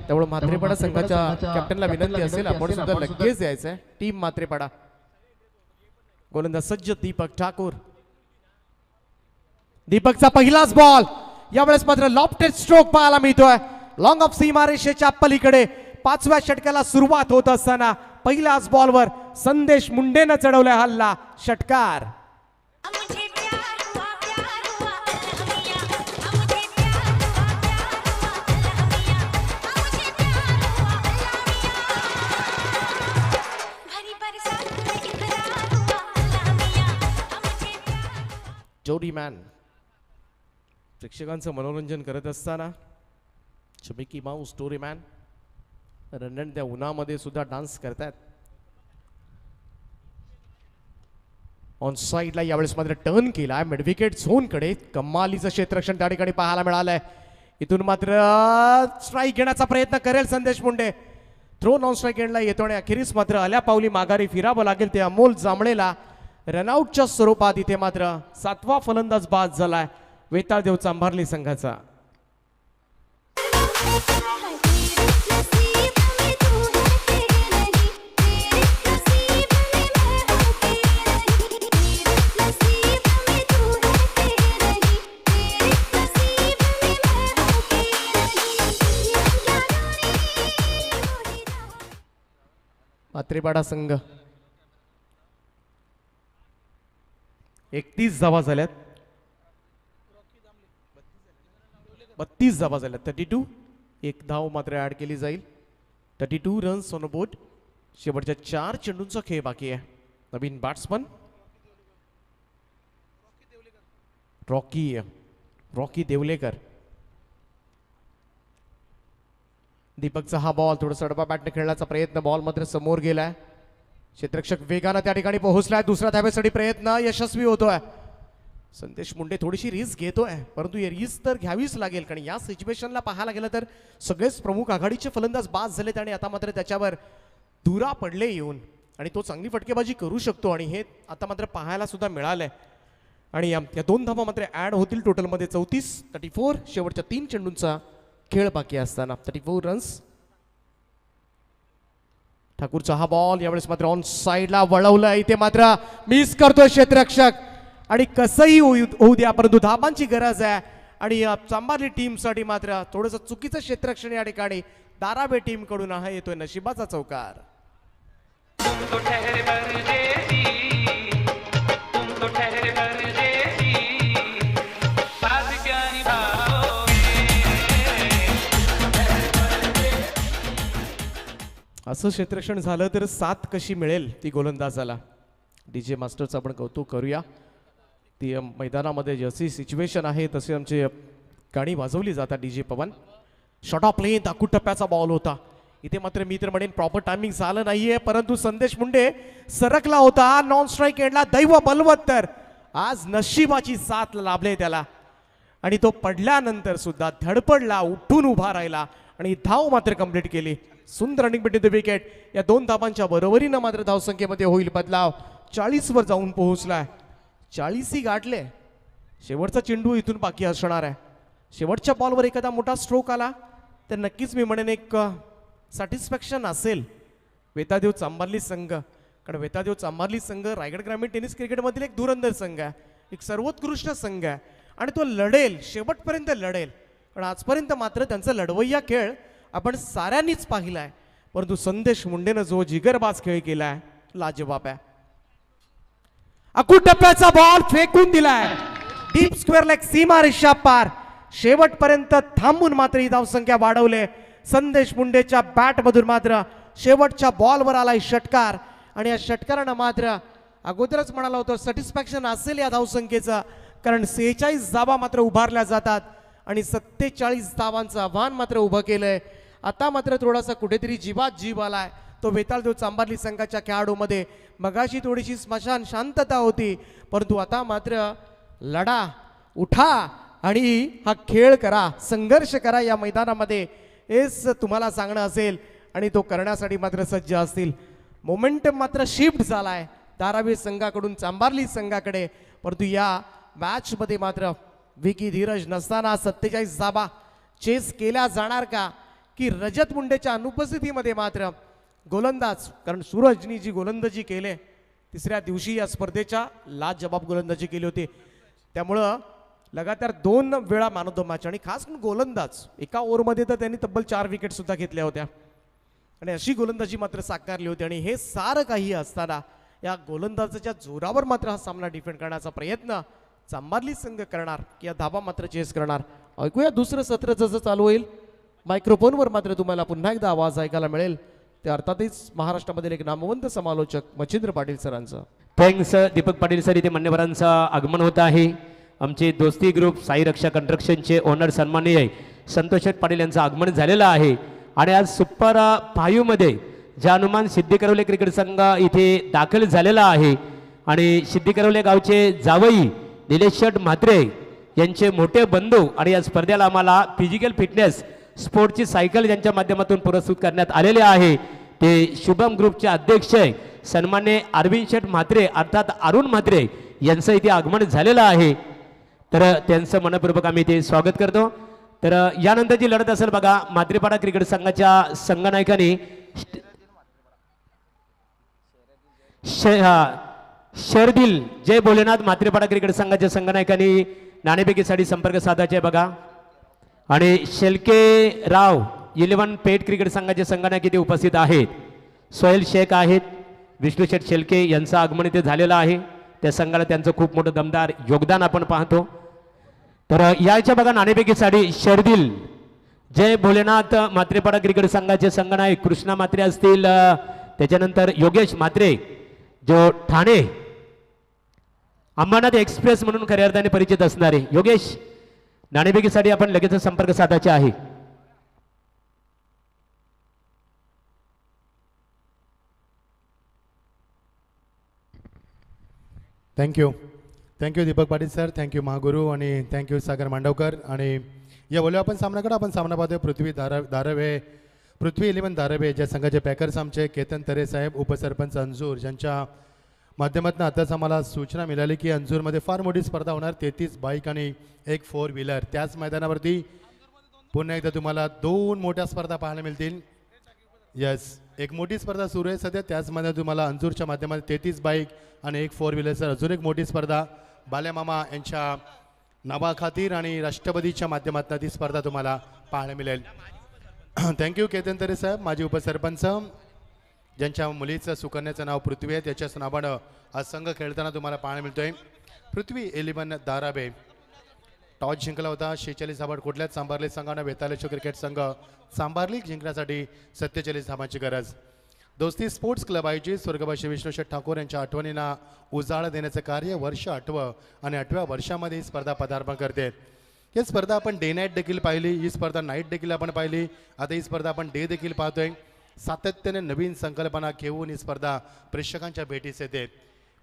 त्यामुळे म्हात्रेपाडा संघाच्या कॅप्टनला विनंती असेल आपण सुद्धा लगेच यायचंय. टीम म्हात्रेपाडा. गोलंदाज सज्ज दीपक ठाकूर. दीपकचा पहिलाच बॉल. यावेळेस मात्र लॉफ्टेड स्ट्रोक पाहायला मिळतोय. लॉंग ऑफ सीमारेषेच्या पलीकडे 5व्या षटकाला सुरुवात होत असताना पहिल्याच बॉलवर संदेश मुंडेनं चढवलाय हल्ला. षटकार. मुझे प्यार हुआ अलहमिया मुझे प्यार हुआ अलहमिया मुझे प्यार हुआ अलहमिया भरी बरसात में इकरार हुआ अलहमिया मुझे प्यार. जोडी मॅन प्रेक्षकांचं मनोरंजन करत असताना चमिकी माऊस स्टोरी मॅन रंडण त्या उन्हामध्ये सुद्धा डान्स करतात. ऑन साईडला यावेळेस मात्र टर्न केलाय मिडविकेट झोनकडे. कमालीचं क्षेत्ररक्षण त्या ठिकाणी पाहायला मिळालंय. इथून मात्र स्ट्राईक घेण्याचा प्रयत्न करेल संदेश मुंडे. थ्रो नॉन स्ट्राईक एंडला येतो आणि अखेरीस मात्र आल्या पावली माघारी फिरावं लागेल ते अमोल जांभळेला. रनआउटच्या स्वरूपात इथे मात्र 7वा फलंदाज बाद झालाय वेताळदेव चांभारली संघाचा. म्हात्रेपाडा संघ 31 धावा झाल्यात. 32 धावा झाल्यात. 32 एक धाव मात्र ऍड केली जाईल. 32 रन्स ऑन बोर्ड. शेवटच्या 4 चेंडूंचा खेळ बाकी आहे. नवीन बॅट्समन रॉकी देवलेकर. दीपकचा हा बॉल थोडं सडबा बॅटने खेळण्याचा प्रयत्न. बॉल मात्र समोर गेलाय. क्षेत्ररक्षक वेगानं त्या ठिकाणी पोहोचलाय. दुसऱ्या धावेसाठी प्रयत्न यशस्वी होतोय. संदेश मुंडे थोडीशी रिस्क घेतोय, परंतु ही रिस्क तर घ्यावीच लागेल, कारण या सिच्युएशनला पाहायला गेलं तर सगळेच प्रमुख आघाडीचे फलंदाज बाद झालेत आणि आता मात्र त्याच्यावर धुरा पडले येऊन आणि तो चांगली फटकेबाजी करू शकतो आणि हे आता मात्र पाहायला सुद्धा मिळालंय. आणि या 2 धावा मात्र ऍड होतील टोटलमध्ये 34 शेवटच्या 3 चेंडूंचा खेळ बाकी असताना 34 रन्स. ठाकूरचा हा बॉल यावेळेस मात्र ऑन साईडला वळवलं. इथे मात्र मिस करतोय क्षेत्ररक्षक आणि कसंही होऊ द्या, परंतु धाबांची गरज आहे आणि चांबारली टीमसाठी मात्र थोडंसं चुकीचं क्षेत्ररक्षण या ठिकाणी दाराबे टीम कडून आहे. येतोय नशिबाचा चौकार. तुम तो ठहरे परदेसी, तुम तो ठहरे परदेसी, साथ क्या निभाओगे? असं क्षेत्ररक्षण झालं तर साथ कशी मिळेल ती गोलंदाजाला. DJ मास्टरचं आपण कौतुक करूया. ती मैदानामध्ये जशी सिच्युएशन आहे तसे आमचे गाणी वाजवली जातात. DJ Pawan shot of play दाखू टप्प्याचा बॉल होता. इथे मात्र मी तर म्हणेन प्रॉपर टायमिंग झालं नाहीये, परंतु संदेश मुंडे सरकला होता नॉन स्ट्राईक एंडला. दैव बलवत्तर आज नशिबाची साथ लाभले त्याला आणि तो पडल्यानंतर सुद्धा धडपडला, उठून उभा राहिला आणि धाव मात्र कंप्लीट केली. सुंदर रनिंग बिटवीन द विकेट. या 2 धावांच्या बरोबरीनं मात्र धावसंख्येमध्ये होईल बदलाव. 40 वर जाऊन पोहोचलाय. 40 ही गाठले. शेवटचा चेंडू इथून बाकी असणार आहे. शेवटच्या बॉलवर एखादा मोठा स्ट्रोक आला तर नक्कीच मी म्हणेन एक सॅटिस्फॅक्शन असेल वेतादेव चांभारली संघ. कारण वेतादेव चांभारली संघ रायगड ग्रामीण टेनिस क्रिकेटमधील एक धुरंधर संघ आहे, एक सर्वोत्कृष्ट संघ आहे आणि तो लढेल, शेवटपर्यंत लढेल. पण आजपर्यंत मात्र त्यांचा लढवय्या खेळ आपण साऱ्यांनीच पाहिलाय, परंतु संदेश मुंडेनं जो जिगरबाज खेळ केलाय लाजवाब आहे. अकूट टप्प्याचा बॉल फेकून दिलाय डीप स्क्वेअर लेग, सीमा रेषा पार. शेवटपर्यंत थांबून मात्र ही धावसंख्या वाढवले. संदेश मुंडेच्या बॅट मधून मात्र शेवटच्या बॉलवर आलाय षटकार आणि या षटकारानं मात्र अगोदरच म्हणाला होतं सॅटिस्फॅक्शन असेल या धावसंख्येचं, कारण 46 धावा मात्र उभारल्या जातात आणि 47 धावांचं आव्हान मात्र उभं केलंय. आता मात्र थोडासा कुठेतरी जीवात जीव आलाय तो वेताळदेव चांभारली संघाच्या खेळाडूमध्ये. मगाशी थोडीशी स्मशान शांतता होती, परंतु आता मात्र लढा, उठा आणि हा खेळ करा, संघर्ष करा या मैदानामध्ये, हेच तुम्हाला सांगणं असेल आणि तो करण्यासाठी मात्र सज्ज असतील. मोमेंटम मात्र शिफ्ट झालाय धारावी संघाकडून चांभारली संघाकडे, परंतु या मॅचमध्ये मात्र विकी धीरज नसताना 47 धावा चेस केल्या जाणार का, की रजत मुंडेच्या अनुपस्थितीमध्ये मात्र गोलंदाज, कारण सूरजनी जी गोलंदाजी केले तिसऱ्या दिवशी या स्पर्धेच्या लाजवाब गोलंदाजी केली होती, त्यामुळं लगातार 2 वेळा मॅन ऑफ द मॅच आणि खास करून गोलंदाज एका ओव्हरमध्ये तर त्यांनी तब्बल 4 विकेट सुद्धा घेतल्या होत्या आणि अशी गोलंदाजी मात्र साकारली होती. आणि हे सारं काही असताना या गोलंदाजाच्या जोरावर मात्र हा सामना डिफेंड करण्याचा प्रयत्न चांभारली संघ करणार की या धावा मात्र चेस करणार. ऐकूया दुसरं सत्र जसं चालू होईल. मायक्रोफोनवर मात्र तुम्हाला पुन्हा एकदा आवाज ऐकायला मिळेल, ते अर्थातच महाराष्ट्रामधील एक नामवंत समालोचक मच्छिंद्र पाटील सरांचं. Thanks Deepak Patil sir. इथे मान्यवरांचं आगमन होत आहे. आमचे दोस्ती ग्रुप साई रक्षा कन्स्ट्रक्शनचे ओनर सन्माननीय संतोष पाटील यांचं आगमन झालेलं आहे आणि आज सुपर 5 मध्ये ज्या हनुमान सिद्धिकरवले क्रिकेट संघ इथे दाखल झालेला आहे आणि सिद्धिकरवले गावचे जावई निलेश शेठ म्हात्रे यांचे मोठे बंधू आणि या स्पर्धेला आम्हाला फिजिकल फिटनेस स्पोर्टची सायकल ज्यांच्या माध्यमातून पुरस्कृत करण्यात आलेले आहे ते शुभम ग्रुपचे अध्यक्ष सन्मान्य अरविंद शेठ म्हात्रे अर्थात अरुण म्हात्रे यांचं इथे आगमन झालेलं आहे. तर त्यांचं मनपूर्वक आम्ही इथे स्वागत करतो. तर यानंतरची लढत असेल बघा म्हात्रेपाडा क्रिकेट संघाच्या संघनायकांनी शरदिल जय भोलेनाथ म्हात्रेपाडा क्रिकेट संघाच्या संघनायकांनी नाणेफेकीसाठी संपर्क साधायचे बघा आणि शेलके राव 11 पेठ क्रिकेट संघाचे संघनायक इथे उपस्थित आहेत. सोहेल शेख आहेत, विष्णू शेठ शेलके यांचं आगमन इथे झालेलं आहे. त्या संघाला त्यांचं खूप मोठं दमदार योगदान आपण पाहतो. तर याच्या बघा नाणेफेकीसाठी शरदिल जय भोलेनाथ म्हात्रेपाडा क्रिकेट संघाचे संघनायक कृष्णा म्हात्रे असतील, त्याच्यानंतर योगेश म्हात्रे जो ठाणे अंबरनाथ एक्सप्रेस म्हणून खऱ्या अर्थाने परिचित असणारे योगेश, नाणेफेकीसाठी आपण लगेच संपर्क साधायचे आहे. Thank you Deepak Patil sir, thank you Mahaguru आणि थँक्यू सागर मांडवकर. आणि या बोलूया आपण सामनाकडे. आपण सामना पाहतोय पृथ्वी 11 धारावे ज्या संघाचे पॅकर्स आमचे केतन तरे साहेब, उपसरपंच अंजूर, ज्यांच्या माध्यमातून आताच आम्हाला सूचना मिळाली की अंजूरमध्ये फार मोठी स्पर्धा होणार, 33 बाईक आणि 1 4 व्हीलर. त्याच मैदानावरती पुन्हा एकदा तुम्हाला 2 मोठ्या स्पर्धा पाहायला मिळतील. यस, एक मोठी स्पर्धा सुरू आहे सध्या, त्याचमध्ये तुम्हाला अंजूरच्या माध्यमातून 33 बाईक आणि 1 4 व्हीलर सर अजून एक मोठी स्पर्धा बाल्यामामा यांच्या नावाखातीर आणि राष्ट्रपतीच्या माध्यमातून ती स्पर्धा तुम्हाला पाहायला मिळेल. थँक्यू केतन तरे साहेब, माजी उपसरपंच. ज्यांच्या मुलीचं सुकन्याचं नाव पृथ्वी आहे त्याच्याच नावानं हा संघ खेळताना तुम्हाला पाहायला मिळतोय. पृथ्वी 11 धारावे टॉस जिंकला होता. 46 धावा कुठल्याच सांभारली संघानं वेतालेश्वर क्रिकेट संघ सांभारली जिंकण्यासाठी 47 धावांची गरज. दोस्ती स्पोर्ट्स क्लब आयोजित स्वर्गवासी विष्णुशेठ ठाकूर यांच्या आठवणींना उजाळा देण्याचं कार्य वर्ष 8वं आणि 8व्या वर्षामध्ये ही स्पर्धा पदार्पण करते. ही स्पर्धा आपण डे नाईट देखील पाहिली, ही स्पर्धा नाईट देखील आपण पाहिली, आता ही स्पर्धा आपण डे देखील पाहतोय. सातत्याने नवीन संकल्पना घेऊन ही स्पर्धा प्रेक्षकांच्या भेटीस येते.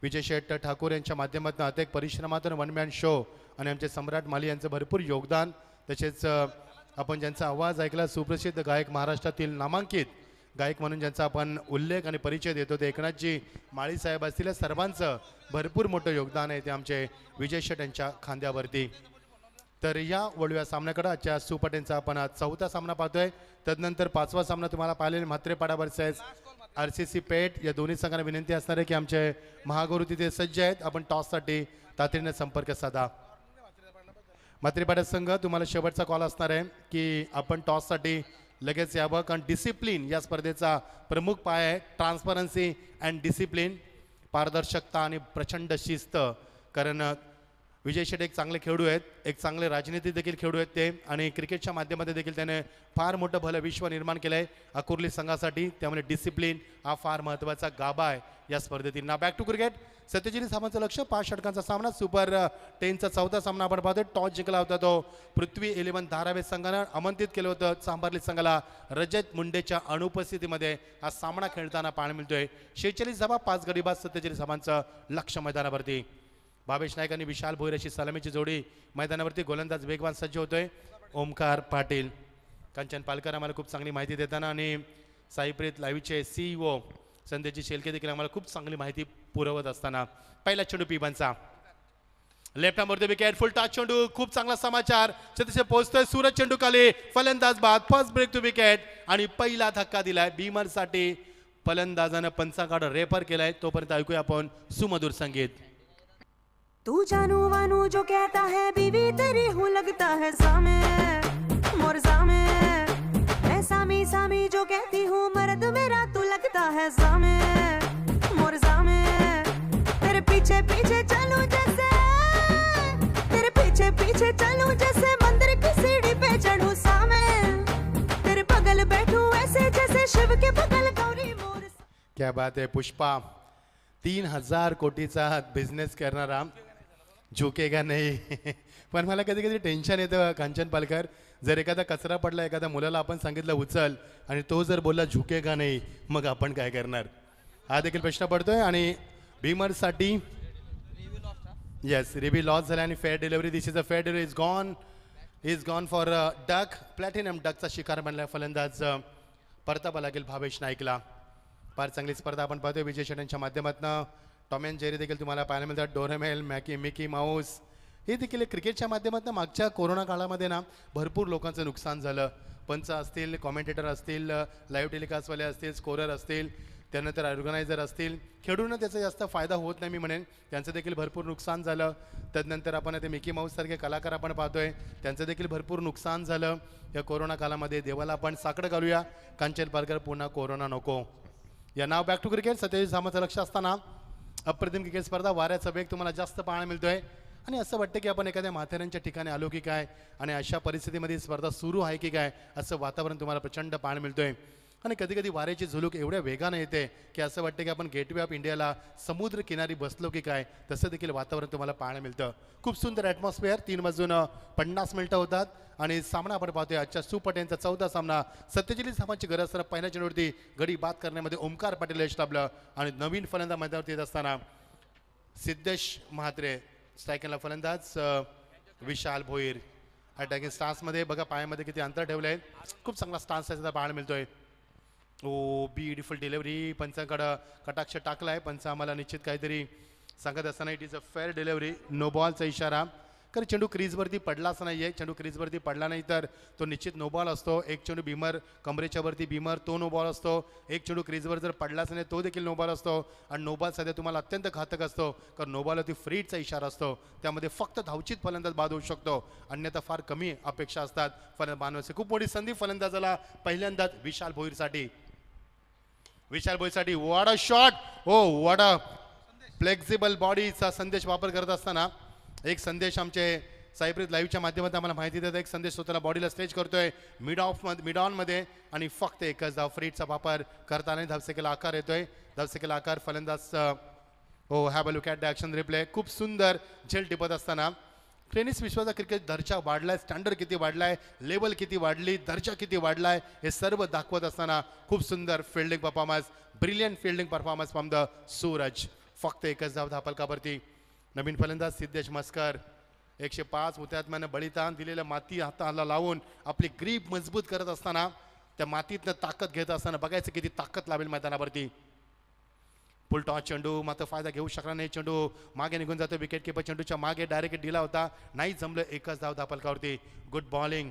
विजय शेठ ठाकूर यांच्या माध्यमातून अनेक परिश्रमातून वन मॅन शो आणि आमचे सम्राट माली यांचं भरपूर योगदान, तसेच आपण ज्यांचा आवाज ऐकला सुप्रसिद्ध गायक महाराष्ट्रातील नामांकित गायक म्हणून ज्यांचा आपण उल्लेख आणि परिचय देतो ते एकनाथजी माळी साहेब असतील. सर्वांचं भरपूर मोठं योगदान आहे ते आमचे विजय शेठ यांच्या खांद्यावरती. तर या वळव्या सामन्याकडे आजच्या सुपटेंचा आपण आज 4था सामना पाहतोय. तदनंतर 5वा सामना तुम्हाला पाहिलेला म्हात्रेपाडा वर्सेस RCC पेठ. या दोन्ही संघांना विनंती असणार आहे की आमचे महागुरू तिथे सज्ज आहेत, आपण टॉससाठी तातडीने संपर्क साधा. म्हात्रेपाडा संघ तुम्हाला शेवटचा कॉल असणार आहे की आपण टॉससाठी लगेच यावं, कारण डिसिप्लिन या स्पर्धेचा प्रमुख पाय आहे. ट्रान्सपरन्सी अँड डिसिप्लिन, पारदर्शकता आणि प्रचंड शिस्त. कारण विजय शेठ एक चांगले खेळाडू आहेत, एक चांगले राजनीती देखील खेळाडू आहेत ते, आणि क्रिकेटच्या माध्यमामध्ये देखील त्याने फार मोठं भलं विश्व निर्माण केलं आहे अकुर्ली संघासाठी. त्यामुळे डिसिप्लिन हा फार महत्त्वाचा गाभा आहे या स्पर्धेतील. ना बॅक टू क्रिकेट. 47 धावांचं लक्ष, 5 षटकांचा सामना. सुपर 10चा 4था सामना आपण पाहतोय. टॉस जिंकला होता तो पृथ्वी 11 धारावे संघानं आमंत्रित केलं होतं सांभारली संघाला. रजत मुंडेच्या अनुपस्थितीमध्ये हा सामना खेळताना पाहायला मिळतोय. 46 धावा, 5 गडी बाद, 47 धावांचं लक्ष मैदानावरती. भावेश नाईक आणि विशाल भोईर अशी सलामीची जोडी मैदानावरती. गोलंदाज वेगवान सज्ज होतोय ओमकार पाटील. कांचन पालकर आम्हाला खूप चांगली माहिती देताना आणि साईप्रीत लाईव्हचे CEO संदेशजी शेलके देखील आम्हाला खूप चांगली माहिती पुरवत असताना. पहिला चेंडू पिबांचा लेफ्ट हॅमवरती विकेट, फुल टच चेंडू. खूप चांगला समाचार, तिथे पोहोचतोय सूरज चेंडू खाली. फलंदाज बाद, फर्स्ट ब्रेक टू विकेट आणि पहिला धक्का दिलाय बीमरसाठी. फलंदाजानं पंचाकडे रेफर केलाय. तोपर्यंत ऐकूया आपण सुमधुर संगीत. तू जानू वानू जो कहता है बीवी तेरी हूँ लगता है सामे मोर सामे. मैं सामी सामी जो कहती हूँ मर्द मेरा तू लगता है सामे मोर सामे. तेरे पीछे पीछे चलूं जैसे, तेरे पीछे पीछे चलूं जैसे मंदिर की सीढ़ी पे चढ़ूं सामे. तेरे बगल बैठूं ऐसे जैसे शिव के बगल गौरी मोर. क्या बात आहे पुष्पा. 3000 कोटीचा बिझनेस करणारा झुकेगा नाही. पण मला कधी कधी टेन्शन येतं कांचन पालकर, जर एखादा कचरा पडला एखाद्या मुलाला आपण सांगितलं उचल आणि तो जर बोलला झुकेगा नाही, मग आपण काय करणार, हा देखील प्रश्न पडतोय. आणि भीमरसाठी येस रिबी लॉस झाला आणि fair delivery. This is a fair delivery is gone for duck. Platinum डकचा शिकार बनला फलंदाज परतावा लागेल भावेश नाईकला. फार चांगली स्पर्धा आपण पाहतोय विजय शेट्यांच्या माध्यमातून. टॉम अँड जेरी देखील तुम्हाला पाहायला मिळतात. डोरेमेल, मिकी माऊस हे देखील क्रिकेटच्या माध्यमातून. मागच्या कोरोना काळामध्ये ना भरपूर लोकांचं नुकसान झालं. पंच असतील, कॉमेंटेटर असतील, लाईव्ह टेलिकास्टवाले असतील, स्कोरर असतील, त्यानंतर ऑर्गनायझर असतील. खेळून त्याचा जास्त फायदा होत नाही मी म्हणेन, त्यांचं देखील भरपूर नुकसान झालं. त्यानंतर आपण ते मिकी माऊससारखे कलाकार आपण पाहतोय, त्यांचं देखील भरपूर नुकसान झालं या कोरोना काळामध्ये. देवाला आपण साकडं घालूया, कांचन पालकर पुन्हा कोरोना नको. या नाव बॅक टू क्रिकेट. 27 धावांचं लक्ष असताना अप्रतिम क्रिकेट स्पर्धा. वाऱ्याचा वेग तुम्हाला जास्त पाहायला मिळतोय आणि असं वाटतं की आपण एखाद्या म्हाताऱ्यांच्या ठिकाणी आलो की काय, आणि अशा परिस्थितीमध्ये स्पर्धा सुरू आहे की काय असं वातावरण तुम्हाला प्रचंड पाहायला मिळतोय. आणि कधी कधी वाऱ्याची झुलूक एवढ्या वेगाने येते की असं वाटतं की आपण गेटवे ऑफ इंडियाला समुद्र किनारी बसलो की काय, तसं देखील वातावरण तुम्हाला पाहायला मिळतं. खूप सुंदर ॲटमॉस्फिअर. 3 वाजून 50 मिनिटं होतात आणि सामना आपण पाहतोय आजच्या सुपटेंचा 4था सामना. 47 धावांची गरज असताना पहिल्या चेंडूवरती गडी बाद करण्यामध्ये ओमकार पाटील यश लाभलं आणि नवीन फलंदाज मैदानावरती येत असताना सिद्धेश म्हात्रे. स्ट्रायकिंगला फलंदाज विशाल भोईर. अटॅकिंग स्टान्समध्ये बघा पायामध्ये किती अंतर ठेवलं आहे. खूप चांगला स्टान्स त्याचा पाहायला मिळतोय. ओ ब्युटिफुल डिलिव्हरी. पंचाकडं कटाक्ष टाकला आहे. पंच आम्हाला निश्चित काहीतरी सांगत असताना it is a fair delivery. No बॉलचा इशारा. कारण चेंडू क्रीजवरती पडलाच नाही आहे. चेंडू क्रीजवरती पडला नाही तर तो निश्चित नो बॉल असतो. एक चेंडू भीमर कमरेच्या वरती भीमर, तो नो बॉल असतो. एक चेंडू क्रीजवर जर पडलाच नाही तो देखील नो बॉल असतो. आणि नो बॉल सध्या तुम्हाला अत्यंत घातक असतो, कारण नो बॉलवरती फ्रीडचा इशारा असतो. त्यामध्ये फक्त धावचीत फलंदाज बाद होऊ शकतो, अन्यथा फार कमी अपेक्षा असतात फलंदाज बांधवायचे. खूप मोठी संधी फलंदाजाला पहिल्यांदाच विशाल भोईरसाठी. विशाल भोईसाठी वॉट अ शॉट. हो वॉट अ फ्लेक्झिबल बॉडीचा संदेश वापर करत असताना एक संदेश आमचे साईप्रीत लाईव्हच्या माध्यमातून आम्हाला माहिती देतात. एक संदेश स्वतःला बॉडीला स्ट्रेच करतोय मिड ऑनमध्ये आणि फक्त एकच धाव. फ्रीटचा वापर करताना धावसेकेला आकार येतोय. धावसेकेला आकार फलंदाज हो have a look at the action replay. खूप सुंदर झेल टिपत असताना टेनिस विश्वाचा क्रिकेट दर्जा वाढलाय, स्टँडर्ड किती वाढलाय, लेवल किती वाढली, दर्जा किती वाढलाय हे सर्व दाखवत असताना खूप सुंदर fielding performance, brilliant fielding performance from the Suraj. फक्त एकच धाव धापलकावरती. नवीन फलंदाज सिद्धेश मस्कर 105 हुतात्म्यानं बलिदान दिलेलं माती हाताला लावून आपली ग्रीप मजबूत करत असताना त्या मातीतनं ताकद घेत असताना बघायचं किती ताकद लावेल मैदानावरती. फुलटॉस चेंडू मात्र फायदा घेऊ शकला नाही. चेंडू मागे निघून जातो. विकेट किपर चेंडूच्या मागे डायरेक्ट दिला होता, नाही जमलं. एकच धाव धापलकावरती. गुड बॉलिंग,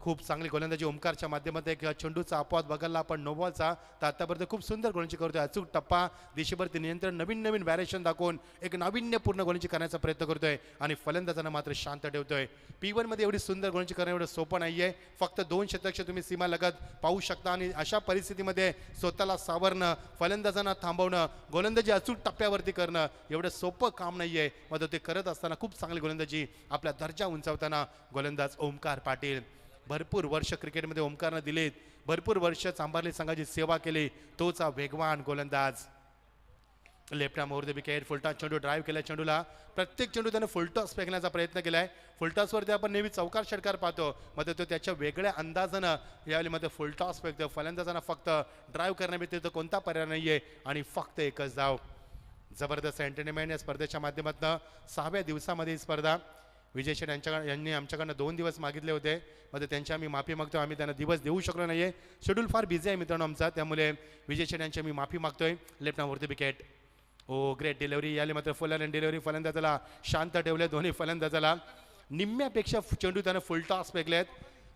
खूप चांगली गोलंदाजी ओमकारच्या माध्यमातून. एक चेंडूचा अपवाद बघायला आपण नो बॉलचा तर आतापर्यंत खूप सुंदर गोलंदाजी करतोय. अचूक टप्पा, दिशेवरती नियंत्रण, नवीन नवीन व्हॅरिएशन दाखवून एक नाविन्यपूर्ण गोलंदाजी करण्याचा प्रयत्न करतोय आणि फलंदाजांना मात्र शांत ठेवतोय. P1 मध्ये एवढी सुंदर गोलंदाजी करणं एवढं सोपं नाहीये. फक्त 2 शतक्ष तुम्ही सीमा लगत पाहू शकता आणि अशा परिस्थितीमध्ये स्वतःला सावरणं, फलंदाजांना थांबवणं, गोलंदाजी अचूक टप्प्यावरती करणं एवढं सोपं काम नाहीये. मात्र ते करत असताना खूप चांगली गोलंदाजी आपला दर्जा उंचावताना गोलंदाज ओमकार पाटील. भरपूर वर्ष क्रिकेटमध्ये ओमकारनं दिलेत, भरपूर वर्ष चांभारली संघाची सेवा केली. तोच वेगवान गोलंदाज. Left arm over the wicket. Full toss चेंडू ड्राईव्ह केला. चेंडूला प्रत्येक चेंडू त्यानं फुलटॉस फेकण्याचा प्रयत्न केलाय. फुलटॉसवरती आपण नेहमी चौकार षटकार पाहतो, मात्र तो त्याच्या वेगळ्या अंदाजानं यावेळी मात्र फुलटॉस फेकतो. फलंदाजांना फक्त ड्राईव्ह करण्याव्यतिरिक्त कोणता पर्याय नाहीये आणि फक्त एकच धाव. जबरदस्त एंटरटेनमेंट या स्पर्धेच्या माध्यमातून 6व्या दिवसामध्ये ही स्पर्धा. विजय शेठ यांनी आमच्याकडनं 2 दिवस मागितले होते, मात्र त्यांची आम्ही माफी मागतो. आम्ही त्यांना दिवस देऊ शकलो नाहीये. शेड्यूल फार बिझी आहे मित्रांनो आमचा, त्यामुळे विजय शेठ यांची आम्ही माफी मागतोय. लेफ्ट आर्म वरती विकेट. ओ ग्रेट डिलिव्हरी. याले मात्र फुल अँड डिलिव्हरी. फलंदाजाला शांत ठेवले. दोन्ही फलंदाजाला निम्म्यापेक्षा चेंडू त्यानं फुलटॉस फेकलेत.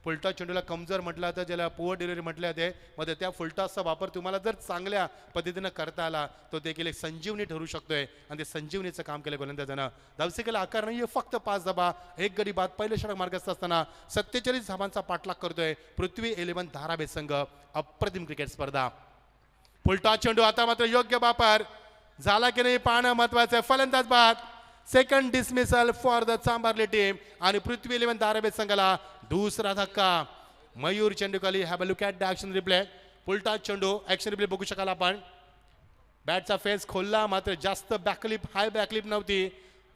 फुलटॉस चेंडूला कमजोर म्हटलं जातं, ज्याला पुअर डिलिव्हरी म्हटलं जाते. मध्ये त्या फुलटॉसचा वापर तुम्हाला जर चांगल्या पद्धतीनं करता आला तो देखील एक संजीवनी ठरू शकतोय आणि ते संजीवनीचं काम केलं गोलंदाजानं. धावसेकेला आकार नाहीये, फक्त 5 धाबा, 1 गडी बाद. पहिलं षटक मार्गस्थ असताना 47 धाबांचा पाठलाग करतोय पृथ्वी 11 धारावे संघ. अप्रतिम क्रिकेट स्पर्धा. फुलटॉस चेंडू आता मात्र योग्य वापर झाला की नाही पाहणं महत्वाचं आहे. फलंदाज बाद. Second dismissal for the Chambharli team आणि पृथ्वी 11 धारावे संघाला दुसरा धक्का. मयूर चेंडूखाली. Have a look at the action replay. Full toss चेंडू ॲक्शन रिप्ले बघू शकाल आपण. बॅटचा फेस खोलला, मात्र जास्त बॅकलिप, हाय बॅकलिप नव्हती,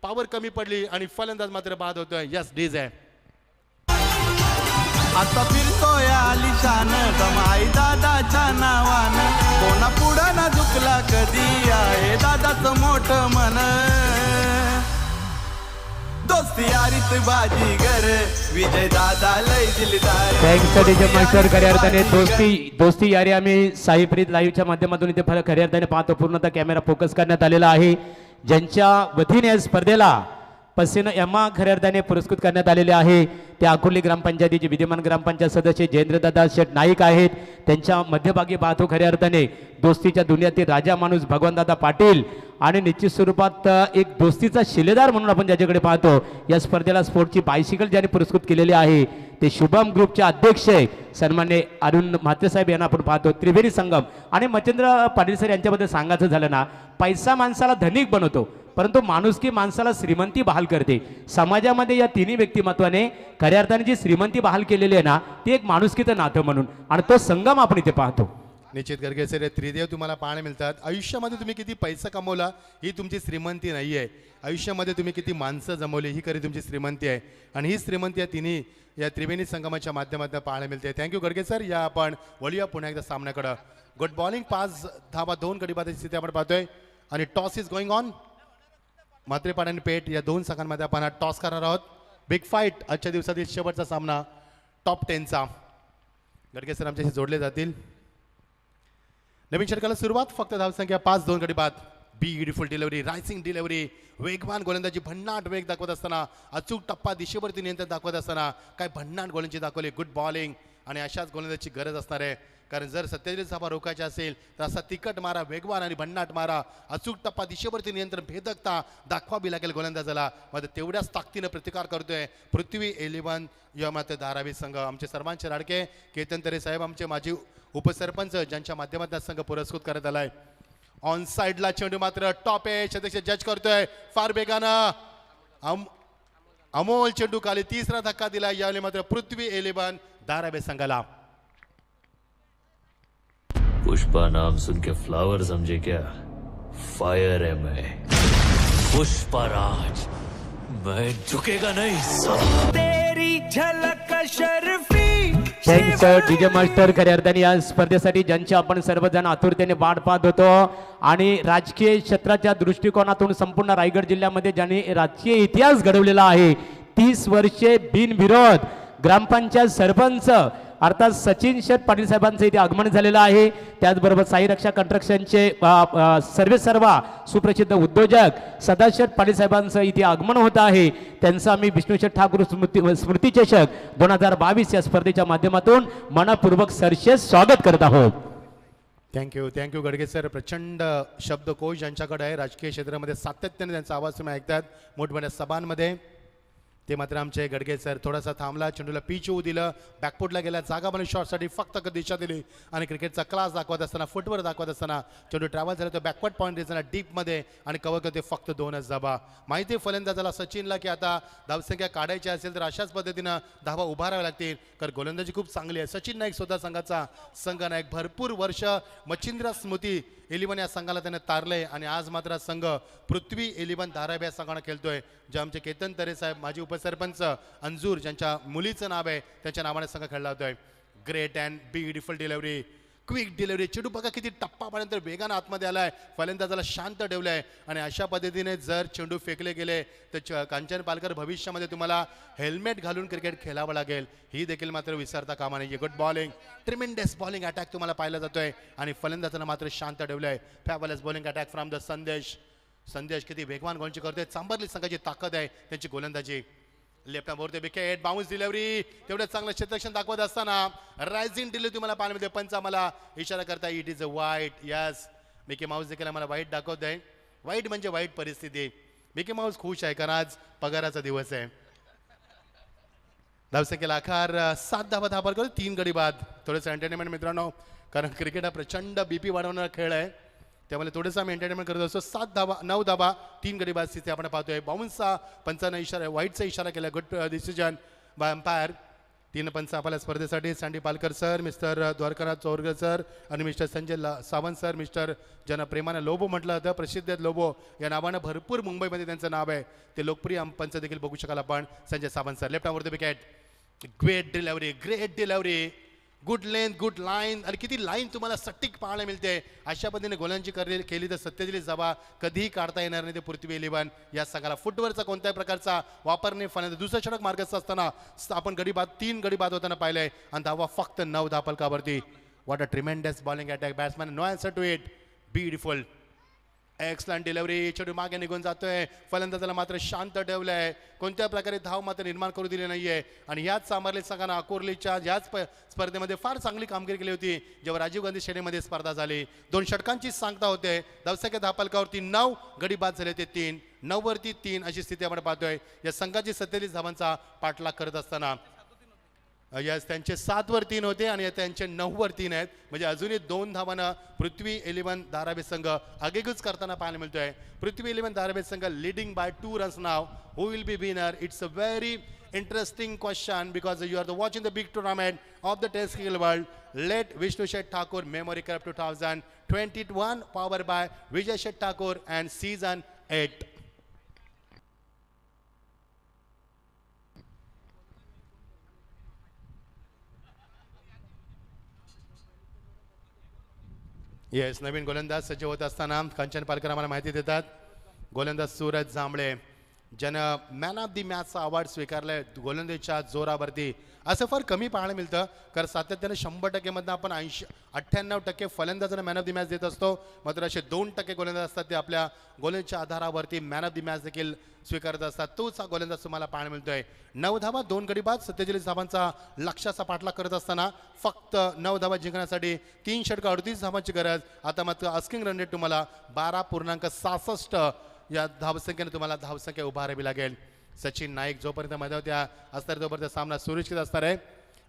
पॉवर कमी पडली आणि फलंदाज मात्र बाद होतोय. यस डीज आहे. आता फिरतोय आलिशान दमाई दादाच्या नावानं. कोणा पुढं ना झुकला कधी आहे दादाचं मोठं मन. दोस्ती यारीत बाजीगर विजय दादा लय दिलदार. Thanks master. खऱ्या अर्थाने दोस्ती यारी आम्ही साईप्रीत लाईव्हच्या माध्यमातून इथे खऱ्या अर्थाने पाहतो. पूर्णतः कॅमेरा फोकस करण्यात आलेला आहे. ज्यांच्या वतीने या स्पर्धेला पसीना एमा खऱ्या अर्थाने पुरस्कृत करण्यात आलेले आहे ते अकोली ग्रामपंचायतीचे विद्यमान ग्रामपंचायत सदस्य जयेंद्रदादा शेठ नाईक आहेत. त्यांच्या मध्यभागी पाहतो खऱ्या अर्थाने दोस्तीच्या दुनियातील राजा माणूस भगवानदादा पाटील आणि निश्चित स्वरूपात एक दोस्तीचा शिलेदार म्हणून आपण ज्याच्याकडे पाहतो. या स्पर्धेला स्पोर्टची बायसिकल ज्याने पुरस्कृत केलेली आहे ते शुभम ग्रुपचे अध्यक्ष सन्मान्य अरुण म्हात्रे साहेब यांना आपण पाहतो. त्रिवेणी संगम आणि मच्छिंद्र पाटील सर यांच्याबद्दल सांगायचं झालं ना, पैसा माणसाला धनिक बनवतो परंतु माणुसकी माणसाला श्रीमंती बहाल करते. समाजामध्ये या तिन्ही व्यक्तिमत्वाने खऱ्या अर्थाने जी श्रीमंती बहाल केलेली आहे ना ती एक माणुसकीचं नातं म्हणून आणि तो संगम आपण इथे पाहतो. निश्चित गरजेचे त्रिदेव तुम्हाला पाहायला मिळतात. आयुष्यामध्ये तुम्ही किती पैसा कमवला ही तुमची श्रीमंती नाही आहे. आयुष्यामध्ये तुम्ही किती माणसं जमवली ही खरी तुमची श्रीमंती आहे आणि ही श्रीमंती या तिन्ही या त्रिवेणी संगमाच्या माध्यमातून पाहायला मिळते. Thank you Gadge sir. या आपण वळूया पुन्हा एकदा सामन्याकडं. Good bowling. 5 धावा 2 गडी बादाची स्थिती आपण पाहतोय आणि टॉस इज गोइंग ऑन. म्हात्रेपाड आणि पेठ या 2 संघांमध्ये आपण टॉस करणार आहोत. बिग फाईट आजच्या दिवसातील शेवटचा सामना टॉप 10चा. गडगे सर आमच्याशी जोडले जातील. नवीन षटकाला सुरुवात. फक्त धावसंख्या 5, 2 गडी बाद. ब्युटिफुल डिलिव्हरी, रायसिंग डिलिव्हरी, वेगवान गोलंदाजी, भन्नाट वेग दाखवत असताना, अचूक टप्पा दिशेवरती नियंत्रण दाखवत असताना काय भन्नाट गोलंदाजी दाखवली. गुड बॉलिंग आणि अशाच गोलंदाजीची गरज असणार आहे कारण जर सत्यजित धाबा रोखायचे असेल तर असा तिखट मारा, वेगवान आणि भन्नाट मारा, अचूक टप्पा, दिशेवरती नियंत्रण, भेदकता दाखवावी लागेल गोलंदाजाला. मात्र तेवढ्याच ताकदीनं प्रतिकार करतोय पृथ्वी 11 या मात्र धारावी संघ. आमचे सर्वांचे लाडके केतन तरे साहेब, आमचे माजी उपसरपंच, ज्यांच्या माध्यमातून संघ पुरस्कृत करत आलाय. ऑन साइडला चेंडू मात्र टॉप एज जज करतोय फार वेगानं. अमोल चेंडू खाली, तिसरा धक्का दिला. यावेळी मात्र पृथ्वी 11 धारावी संघाला. पुष्पा नाम सुन के फ्लावर समझे क्या? फायर है मैं, पुष्पा राज, मैं झुकेगा नहीं. तेरी झलक शर्फी थँक्स डीजे मास्टर. खऱ्या अर्थाने या स्पर्धेसाठी ज्यांची आपण सर्वजण आतुरतेने वाट पाहत होतो आणि राजकीय क्षेत्राच्या दृष्टिकोनातून संपूर्ण रायगड जिल्ह्यामध्ये ज्यांनी राजकीय इतिहास घडवलेला आहे, 30 वर्षे बिनविरोध ग्रामपंचायत सरपंच अर्थात सचिन शेठ पाटील साहेबांचं इथे आगमन झालेलं आहे. त्याचबरोबर साई रक्षा कन्स्ट्रक्शनचे सर्वेसर्वा सुप्रसिद्ध उद्योजक सदाशेठ पाटील साहेबांचं इथे आगमन होत आहे. त्यांचं आम्ही विष्णुशेठ ठाकूर स्मृती चषक 2022 या स्पर्धेच्या माध्यमातून मनपूर्वक सरसेस स्वागत करत आहोत. Thank you Gadge sir. प्रचंड शब्दकोश ज्यांच्याकडे आहे, राजकीय क्षेत्रामध्ये सातत्याने त्यांचा आवाज तुम्ही ऐकतात मोठमोठ्या सभांमध्ये. ते मात्र आमचे गडगे सर थोडासा थांबला, चेंडूला पिच होऊ दिलं, बॅकफुटला गेला, जागा बनवली शॉटसाठी, फक्त दिशा दिली आणि क्रिकेटचा क्लास दाखवत असताना, फुटवर दाखवत असताना चेंडू ट्रॅव्हल झाला तो बॅकवर्ड पॉईंट देताना डीपमध्ये आणि कव्हर करते फक्त 2च धाबा. माहिती फलंदाजाला सचिनला की आता धावसंख्या काढायची असेल तर अशाच पद्धतीनं धावा उभाराव्या लागतील, कारण गोलंदाजी खूप चांगली आहे. सचिन नाईक स्वतः संघाचा संघ नायक, भरपूर वर्ष मच्छिंद्र स्मृती 11 या संघाला त्याने तारले आणि आज मात्र संघ पृथ्वी 11 धारावी या संघानं खेळतोय. जे आमचे केतन तरे साहेब, माजी उपसरपंच अंजूर, ज्यांच्या मुलीचं नाव आहे त्यांच्या नावाने संघ खेळला होतोय. Great and beautiful delivery, quick delivery. चेंडू बघा किती टप्पापर्यंत वेगानं आतमध्ये आलाय, फलंदाजाला शांत ठेवलंय आणि अशा पद्धतीने जर चेंडू फेकले गेले तर कांचन पालकर भविष्यामध्ये तुम्हाला हेल्मेट घालून क्रिकेट खेळावं लागेल, ही देखील मात्र विसरता कामा नये. Good bowling, tremendous bowling attack तुम्हाला पाहिला जातोय आणि फलंदाजाला मात्र शांत ठेवलंय. फॅबुलस बॉलिंग अटॅक फ्रॉम द संदेश किती वेगवान गोलंदाजी करतोय. चांबरली संघाची ताकद आहे त्यांची गोलंदाजी. Left board wicket, bounce delivery, तेवढं चांगलं क्षेत्ररक्षण दाखवत असताना रायझिंग डिलिव्हरी तुम्हाला पाहण्यामध्ये पंच आम्हाला इशारा करता इट इज अ वाईट. यस, मिकी माऊस देखील आम्हाला वाईट दाखवत आहे. वाईट म्हणजे वाईट परिस्थिती. मिकी माऊस खुश आहे कारण आज पगाराचा दिवस आहे. धावसंख्येला आकार 7 धावा धावा करू, 3 गडी बाद. थोडंसं एंटरटेनमेंट मित्रांनो, कारण क्रिकेट हा प्रचंड बीपी वाढवणारा खेळ आहे, त्यामुळे थोडंसं आम्ही एंटरटेनमेंट करत असतो. 7 धावा 9 धावा 3 गडी बाद स्थिती आपण पाहतोय. बाउन्सचा पंचांना इशारा, वाईटचा इशारा केला. Good decision bye umpire. 3 पंच आपल्या स्पर्धेसाठी Sandy Palkar sir, mister Dwarkanath Chaurgar sir आणि mister Sanjay Sawant sir. Mister ज्यांना प्रेमाने लोबो म्हटलं जातं, प्रसिद्ध आहेत लोबो या नावानं, भरपूर मुंबईमध्ये त्यांचं नाव आहे. ते लोकप्रिय पंच देखील बघू शकाल आपण. Sanjay Sawant sir. Left over the wicket, great delivery, good length, good line आणि किती लाईन तुम्हाला सटीक पाहायला मिळते. अशा पद्धतीने गोलंदाजी केली तर सत्यजित धाबा कधीही काढता येणार नाही. ते पृथ्वी 11 या संघाला फुटवरचा कोणत्याही प्रकारचा वापर नाही. फलंदाज दुसरा षटक मार्गस्थ असताना आपण गडीबाद 3 गडीबाद होताना पाहिलंय आणि धावा फक्त 9 धापलकावरती. What a tremendous bowling attack. Batsman no answer to it. Beautiful, excellent delivery. चेंडू मागे निघून जातोय, फलंदाजाला मात्र शांत ठेवलंय, कोणत्या प्रकारे धाव मात्र निर्माण करू दिली नाहीये. आणि याच सांभारली संघानं अकोर्लीच्या याच स्पर्धेमध्ये फार चांगली कामगिरी केली होती जेव्हा राजीव गांधी स्टेडियममध्ये स्पर्धा झाली. 2 षटकांची सांगता होते. धावसंख्या धापलकावरती 9, गडी बाद झाले ते 3, 9 वरती 3 अशी स्थिती आपण पाहतोय. या संघाची 47 धावांचा पाठलाग करत असताना यस त्यांचे 7 वर 3 होते आणि त्यांचे 9 वर 3 आहेत, म्हणजे अजूनही 2 धावांना पृथ्वी 11 धारावी संघ आगेकूच करताना पाहायला मिळतोय. पृथ्वी 11 धारावी संघ leading by 2 runs now. Who will be winner? It's a very interesting question because you are watching the big tournament of the Test cricket world. Let Vishnu Shet Thakur Memory Cup 2021 powered by Vijay Shet Thakur and season 8. Yes, नवीन गोलंदाज सज्ज होत असताना कांचन पालकर आम्हाला माहिती देतात. गोलंदाज सूरज जांभळे ज्यानं man of the मॅचचा award स्वीकारलाय गोलंदाजीच्या जोरावरती. असं फार कमी पाहायला मिळतं, कारण सातत्याने 100% मधनं आपण 98% फलंदाजांना मॅन ऑफ दी मॅच देत असतो, मात्र असे 2% गोलंदाज असतात ते आपल्या गोलंदाजीच्या आधारावरती मॅन ऑफ दी मॅच देखील स्वीकारत असतात. तोच हा गोलंदाज तुम्हाला पाहायला मिळतोय. 9 धावा 2 गडी बाद. 47 धावांचा लक्ष्याचा पाठलाग करत असताना फक्त 9 धावा जिंकण्यासाठी 3 षटकं 38 धावांची गरज. आता मात्र आस्किंग रन रेट तुम्हाला 12.66 या धावसंख्येने तुम्हाला धावसंख्या उभारावी लागेल. सचिन नाईक जोपर्यंत मैदानावरती असणार तोपर्यंत सामना सुरक्षित असणार आहे.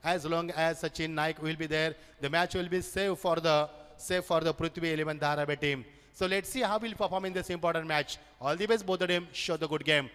As long as Sachin Naik will be there, the match will be save for the Prithvi 11 Dharavi team. So let's see how we'll perform in this important match. All the best, both the team. Show the good game.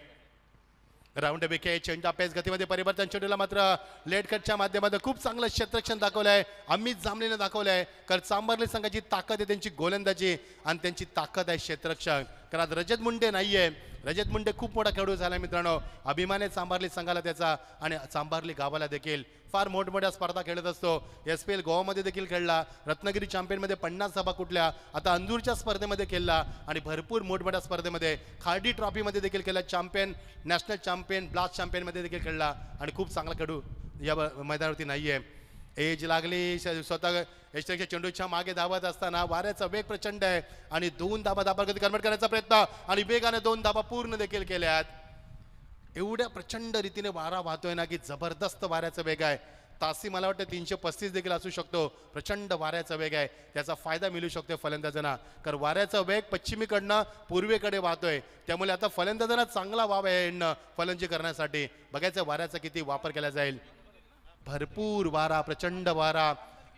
Round wicket चेंडा pace गतीमध्ये परिवर्तन. चेंडूला मात्र late कटच्या माध्यमातून खूप चांगलं क्षेत्ररक्षण दाखवलं आहे अमित जांभलेने दाखवलं आहे. कारण चांभारली संघाची ताकद आहे त्यांची गोलंदाजी आणि त्यांची ताकद आहे क्षेत्ररक्षण. कारण आज रजत मुंडे नाहीये. रजत मुंडे खूप मोठा खेळाडू झाला मित्रांनो. अभिमान आहे चांभारली संघाला त्याचा आणि चांभारली गावाला देखील. फार मोठमोठ्या स्पर्धा खेळत असतो. SPL गोवामध्ये देखील खेळला, रत्नागिरी चॅम्पियनमध्ये 50 सभा कुठल्या, आता अंदूरच्या स्पर्धेमध्ये खेळला आणि भरपूर मोठमोठ्या स्पर्धेमध्ये खार्डी ट्रॉफीमध्ये देखील खेळला, चॅम्पियन, नॅशनल चॅम्पियन, ब्लास्ट चॅम्पियनमध्ये देखील खेळला आणि खूप चांगला खेळाडू या मैदानावरती नाहीये. एज लागली स्वतः यष्टीच्या चेंडूच्या मागे धावत असताना वाऱ्याचा वेग प्रचंड आहे आणि 2 धाबा कधी कन्वर्ट करण्याचा प्रयत्न आणि वेगाने 2 धाबा पूर्ण देखील केल्यात. एवढ्या प्रचंड रीतीने वारा वाहतोय ना की जबरदस्त वाऱ्याचा वेग आहे. तासी मला वाटतं 335 देखील असू शकतो. प्रचंड वाऱ्याचा वेग आहे, त्याचा फायदा मिळू शकतो फलंदाजांना. कारण वाऱ्याचा वेग पश्चिमेकडनं पूर्वेकडे वाहतोय, त्यामुळे आता फलंदाजांना चांगला वाव आहे फलंदाजी करण्यासाठी. बघायचं वाऱ्याचा किती वापर केला जाईल. भरपूर वारा, प्रचंड वारा,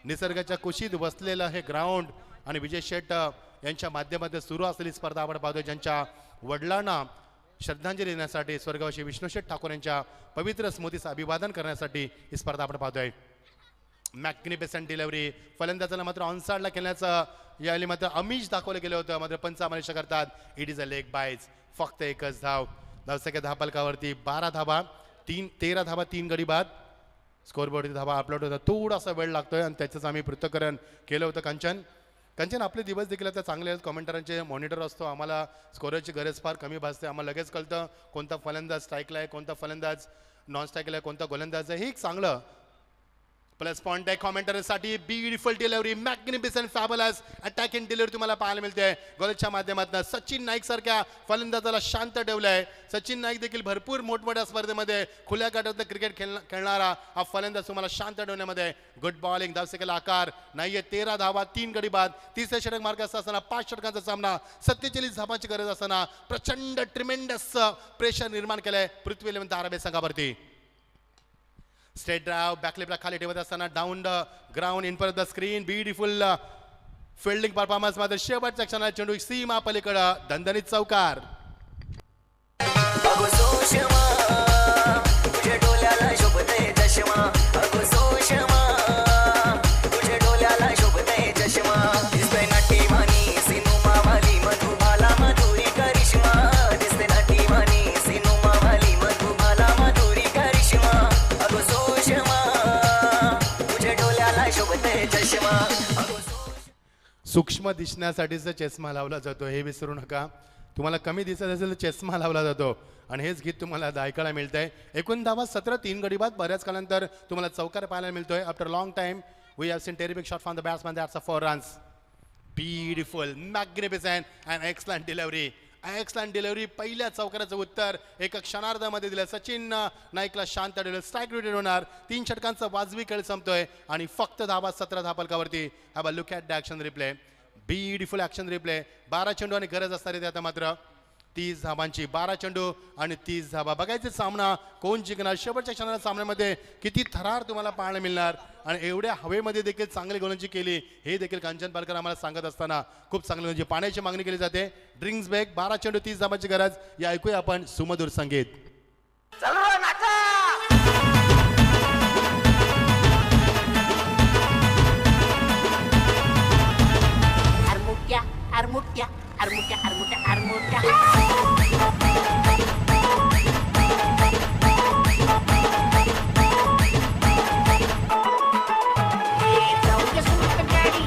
निसर्गाच्या कुशीत बसलेलं हे ग्राउंड आणि विजय शेट यांच्या माध्यमातून सुरू असलेली स्पर्धा आपण पाहतोय, ज्यांच्या वडिलांना श्रद्धांजली देण्यासाठी स्वर्गवासी विष्णुशेठ ठाकूर यांच्या पवित्र स्मृतीचं अभिवादन करण्यासाठी ही स्पर्धा आपण पाहतोय. Magnificent delivery. फलंदाजाला मात्र ऑनसाइडला खेळण्याचं यावेळी मात्र अमिष दाखवलं गेलं होतं, मात्र पंच आम्हाला करतात it is a leg boys. फक्त एकच धाव. धावसंख्या धापलकावरती 12 धावा, 13 धावा 3 गडी बाद. स्कोरबोर्डची धावा अपलोड होता, थोडासा वेळ लागतोय आणि त्याचंच आम्ही पृथक्करण केलं होतं. कंचन आपले दिवस देखील आता चांगले आहेत. कॉमेंटरांचे मॉनिटर असतो, आम्हाला स्कोररची गरज फार कमी भासते. आम्हाला लगेच कळतं कोणता फलंदाज स्ट्राईकला आहे, कोणता फलंदाज नॉन स्ट्राईकला आहे, कोणता गोलंदाज आहे. हे एक चांगलं प्लस पॉईंट आहे कॉमेंटरसाठी. Beautiful delivery, magnificent fabulous attacking delivery तुम्हाला पाहायला मिळते गोलच्या माध्यमातून. सचिन नाईक सारख्या फलंदाजाला शांत ठेवलंय. सचिन नाईक देखील भरपूर मोठमोठ्या स्पर्धेमध्ये खुल्या गटात क्रिकेट खेळणारा हा फलंदाज तुम्हाला शांत ठेवण्यामध्ये. Good bowling. धावसंख्येला आकार नाहीये. 13 धावा 3 गडी बाद. 30 षटक मार्क असताना 5 षटकांचा सामना, 47 धावांची गरज असताना प्रचंड ट्रिमेंडस प्रेशर निर्माण केलंय पृथ्वी 11 धारावी संघावरती. स्ट्रेट ड्राइव, बॅकलिपला खाली ठेवत असताना down the ground in front the screen. Beautiful fielding performance. मात्र शेवटच्या क्षणात चेंडू सीमा पलीकडं दणदणीत चौकार. सूक्ष्म दिसण्यासाठीचा चष्मा लावला जातो, हे विसरू नका. तुम्हाला कमी दिसत असेल तर चष्मा लावला जातो आणि हेच गीत तुम्हाला ऐकायला मिळतंय. 19 धावा 17 3 गडी बाद. बऱ्याच काळानंतर तुम्हाला चौकार पाहायला मिळतोय. After long time we have seen terrific shot from the batsman. That's a 4 runs. Beautiful, magnificent and excellent delivery. Excellent delivery. पहिल्या चौकाराचं उत्तर एका क्षणार्धामध्ये दिलं. सचिन नाईकला शांत ठेवलं. स्ट्राईक रेट होणार. 3 षटकांचा वाजवी खेळ संपतोय आणि फक्त धावा 17 धापलकावरती. Have a look at the action replay. Beautiful action replay. 12 चेंडू आणि गरज असणार आहे आता मात्र 30 धावांची. 12 चेंडू आणि 30 धावा. बघायचे सामना कोण जिंकणार. शेवटच्या क्षणाला सामन्यामध्ये किती थरार तुम्हाला पाहायला मिळणार आणि एवढ्या हवेमध्ये देखील चांगली गोलंदाजी केली हे देखील कांचन पालकर आम्हाला सांगत असताना खूप चांगली गोलंदाजी. पाण्याची मागणी केली जाते. Drinks break. 12 चेंडू 30 धावांची गरज. या ऐकूया आपण सुमधुर संगीत. Armutia, armutia, armutia, armutia, armutia. जाऊया सुरू गाडी,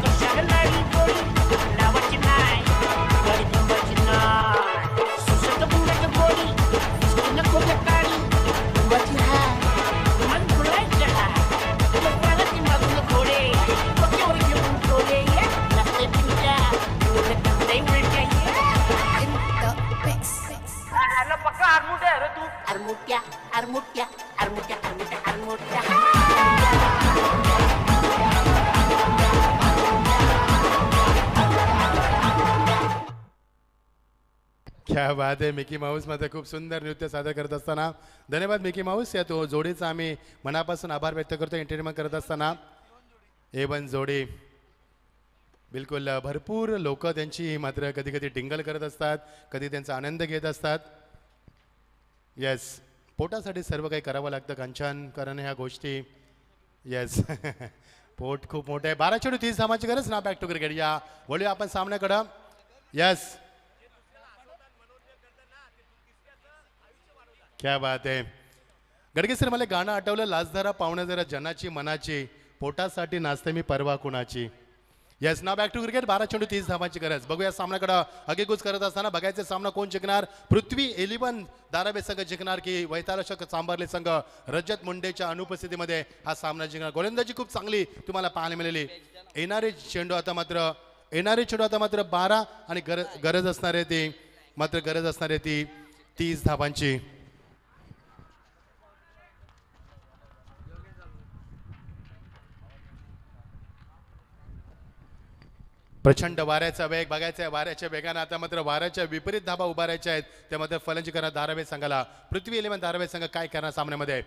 कशाला लाडी गोडी, लावायची नाही, गाडी थांबायची नाही. सुसट बुंगाची गोडी, आरमुट्या आरमुट्या आरमुट्या आरमुट्या आरमुट्या क्या बात आहे. मिकी माऊसमध्ये खूप सुंदर नृत्य सादर करत असताना धन्यवाद मिकी माऊस. या तो जोडीचा आम्ही मनापासून आभार व्यक्त करतो. एंटरटेनमेंट करत असताना A1 जोडी बिलकुल भरपूर लोक त्यांची मात्र कधी कधी टिंगल करत असतात, कधी त्यांचा आनंद घेत असतात. येस, पोटासाठी सर्व काही करावं लागतं कांचन, कारण ह्या गोष्टी. येस पोट खूप मोठं आहे. 12-30 धावांची गरज ना. Back to cricket. या वळूया आपण सामन्याकडं. येस, क्या बात आहे. गडगे सर, मला गाणं आठवलं, लाजधारा पाहुणं जरा जनाची मनाची, पोटासाठी नाचते मी परवा कुणाची. येस, ना बॅक टू क्रिकेट. 12-30 धावांची गरज. बघूया सामन्याकडं. आगेकूच करत असताना बघायचे सामना कोण जिंकणार. पृथ्वी 11 धारावी संघ जिंकणार की वैतालशक चांबारले संघ रजत मुंडेच्या अनुपस्थितीमध्ये हा सामना जिंकणार. गोलंदाजी खूप चांगली तुम्हाला पाहायला मिळाली. येणारे चेंडू आता मात्र 12 आणि गरज असणार आहे ती 30 धावांची. प्रचंड वाऱ्याचा वेग बघायचा आहे. वाऱ्याच्या वेगानं आता मात्र वाऱ्याच्या विपरीत धाबा उभारायच्या आहेत. त्यामध्ये फलंदाजी करणार धारावी संघाला. पृथ्वी 11 धारावी संघ काय करणार सामन्यामध्ये.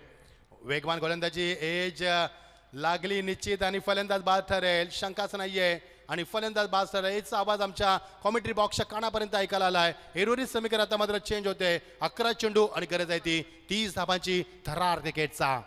वेगवान गोलंदाजी, एज लागली निश्चित आणि फलंदाज बाद ठरेल, शंकाच नाहीये. आणि फलंदाज बाद ठरेल याचा आवाज आमच्या कॉमेंट्री बॉक्सच्या कानापर्यंत ऐकायला आलाय. एरोरी समीकरण आता मात्र चेंज होते. 11 चेंडू आणि गरज आहे ती 30 धाबांची थरार क्रिकेटचा.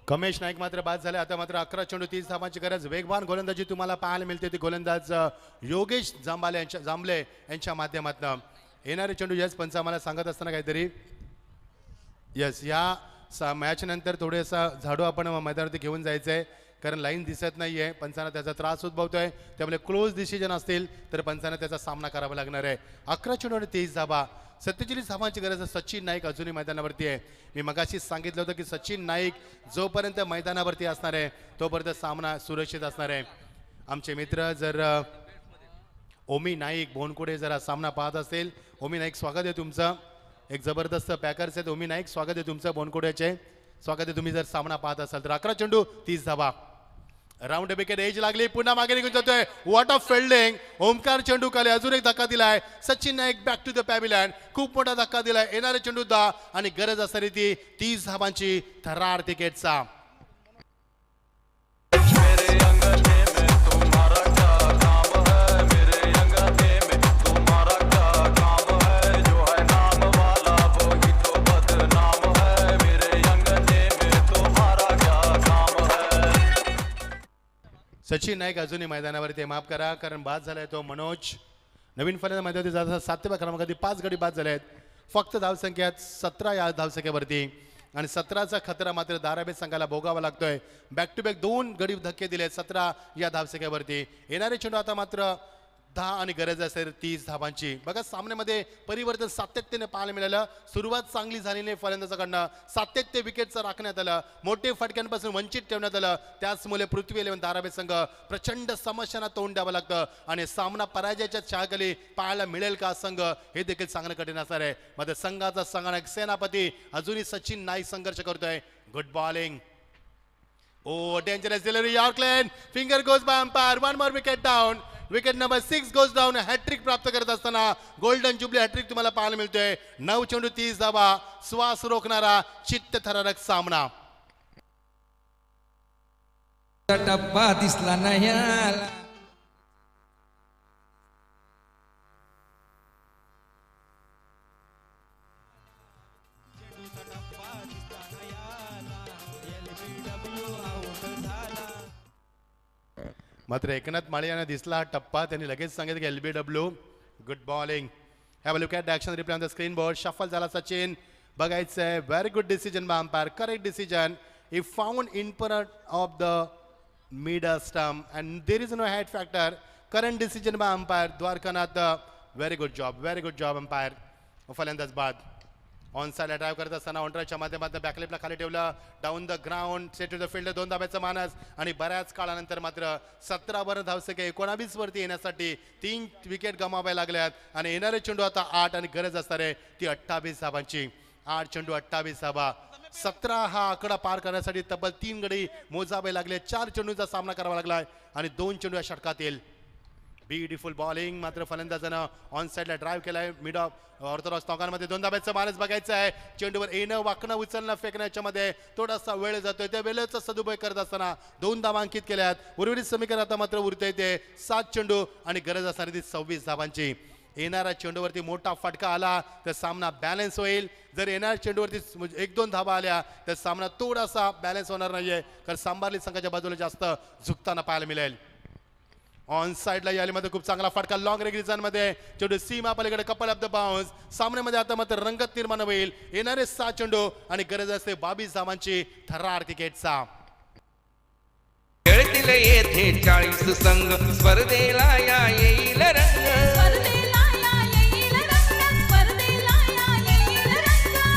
कमेश नाईक मात्र बाद झाले. आता मात्र 11 चेंडू 30 धावांची गरज. वेगवान गोलंदाजी तुम्हाला पाहायला मिळते ती गोलंदाज योगेश जांभले यांच्या माध्यमातून. येणारे चेंडू यस पंच आम्हाला सांगत असताना काहीतरी. यस, या मॅच नंतर थोडेसा झाडू आपण मैदानावरती घेऊन जायचंय, कारण लाईन दिसत नाहीये. पंचांना त्याचा त्रास उद्भवतोय. त्यामुळे क्लोज डिसिजन असतील तर पंचांना त्याचा सामना करावा लागणार आहे. 11 चेंडू आणि 30 धाबा. 47 धावांची गरज. सचिन नाईक अजूनही मैदानावरती आहे. मी मगाशी सांगितलं होतं की सचिन नाईक जोपर्यंत मैदानावरती असणार आहे तोपर्यंत सामना सुरक्षित असणार आहे. आमचे मित्र जर ओमी नाईक बोनकुडे जरा सामना पाहत असेल, ओमी नाईक स्वागत आहे तुमचं. एक जबरदस्त पॅकर्स आहेत. ओमी नाईक स्वागत आहे तुमचं, बोनकुड्याचे स्वागत आहे. तुम्ही जर सामना पाहत असाल तर 11 चेंडू 30 धाबा. राऊंड विकेट एज लागली, पुन्हा मागे निघून जातोय. What of fielding. ओमकार चेंडू काले अजून एक धक्का दिलाय. Sachin Naik back to the pavilion. खूप मोठा धक्का दिलाय. येणारे चेंडू 10 आणि गरज असणारी ती 30 धाबांची थरार क्रिकेटचा. सचिन नाईक अजूनही मैदानावरती. माफ करा कारण बाद झालाय तो मनोज. नवीन फलंदाज मैदानावरती जात 7व्या क्रमांकावरती 5 गडी बाद झाले आहेत. फक्त धावसंख्यात 17 या धावसंख्येवरती. आणि 17चा खतरा मात्र धारावी संघाला भोगावा लागतोय. बॅक टू बॅक 2 गडी धक्के दिले 17 या धावसंख्येवरती. येणारे चेंडू आता मात्र 10 आणि गरज असेल 30 धाबांची. बघा सामन्यामध्ये परिवर्तन सातत्याने पाहायला मिळालं. सुरुवात चांगली झाली नाही फलंदाजाकडनं. सातत्य विकेटचं राखण्यात आलं. मोठे फटक्यांपासून वंचित ठेवण्यात आलं. त्याचमुळे पृथ्वी 11 धारावी संघ प्रचंड समस्यांना तोंड द्यावं लागतं आणि सामना पराजयाच्या छायाखाली पाहायला मिळेल का संघ हे देखील सांगणं कठीण असणार आहे. मध्ये संघाचा संगणक सेनापती अजूनही सचिन नाईक संघर्ष करतोय. Good bowling. Oh dangerous delivery. Yorkland finger goes by umpire. 1 more wicket down. Wicket number 6 goes down. Hat trick प्राप्त करत असताना गोल्डन जुबली हॅट्रिक तुम्हाला पाहायला मिळतोय. 9 चेंडू 30 धावा. श्वास रोखणारा चित्त थरारक सामना. टप्पा दिसला नाही. मात्र एकनाथ माळी यांना दिसला हा टप्पा. त्यांनी लगेच सांगितलं की LBW. Good bowling. Have a look at the action replay on the screen board. Shuffle झाला सचिन. बघायचं आहे. Very good decision bye umpire. Correct decision. He found in front of the middle stump and there is no head factor. Current decision bye umpire Dwarkanath. Very good job umpire. फलंदाज बाद. On साईडला drive करत असताना ऑनड्राईव्हच्या माध्यमातून बॅकलेपला खाली ठेवलं. Down the ground set to the field. 2 धाब्याचा मानस आणि बऱ्याच काळानंतर मात्र 17 वर धावसंख्या 19 वरती येण्यासाठी 3 विकेट गमावाव्या लागल्यात आणि येणारे चेंडू आता 8 आणि गरज असणार आहे ती 28 धाबांची. 8 चेंडू 28 धाबा. 17 हा आकडा पार करण्यासाठी तब्बल 3 गडी मोजावे लागले. 4 चेंडूंचा सामना करावा लागलाय आणि 2 चेंडू या षटकात येईल. Beautiful bowling. मात्र फलंदाजानं ऑन साईडला ड्राईव्ह केलाय. मिड ऑफ ऑर्थोडॉक्स चौकांमध्ये 2 धाब्याचा मानस बघायचा आहे. चेंडूवर येणं वाकणं उचलणं फेकण्याच्या मध्ये थोडासा वेळ जातोय. त्या वेळेचा सदुपयोग करत असताना 2 धाबा अंकित केल्यात. उर्वरित समीकरण आता मात्र उरते ते 7 चेंडू आणि गरज असणारी ती 26 धाबांची. येणाऱ्या चेंडूवरती मोठा फटका आला तर सामना बॅलन्स होईल. जर येणाऱ्या चेंडूवरती 1-2 धाबा आल्या तर सामना थोडासा बॅलन्स होणार नाहीये कारण सांबारली संघाच्या बाजूला जास्त झुकताना पाहायला मिळेल. ऑन साईडला यालीमध्ये खूप चांगला फटका लॉंग मध्ये चेंडू सीमा पलीकडे कपल ऑफ द बाउन्स. सामन्यामध्ये आता मात्र रंगत निर्माण होईल. येणारे 7 चेंडू आणि गरज असते 22 धावांची थरार क्रिकेटचा. खेळतील येथे 40 संघ स्पर्धेला या येईल रंग.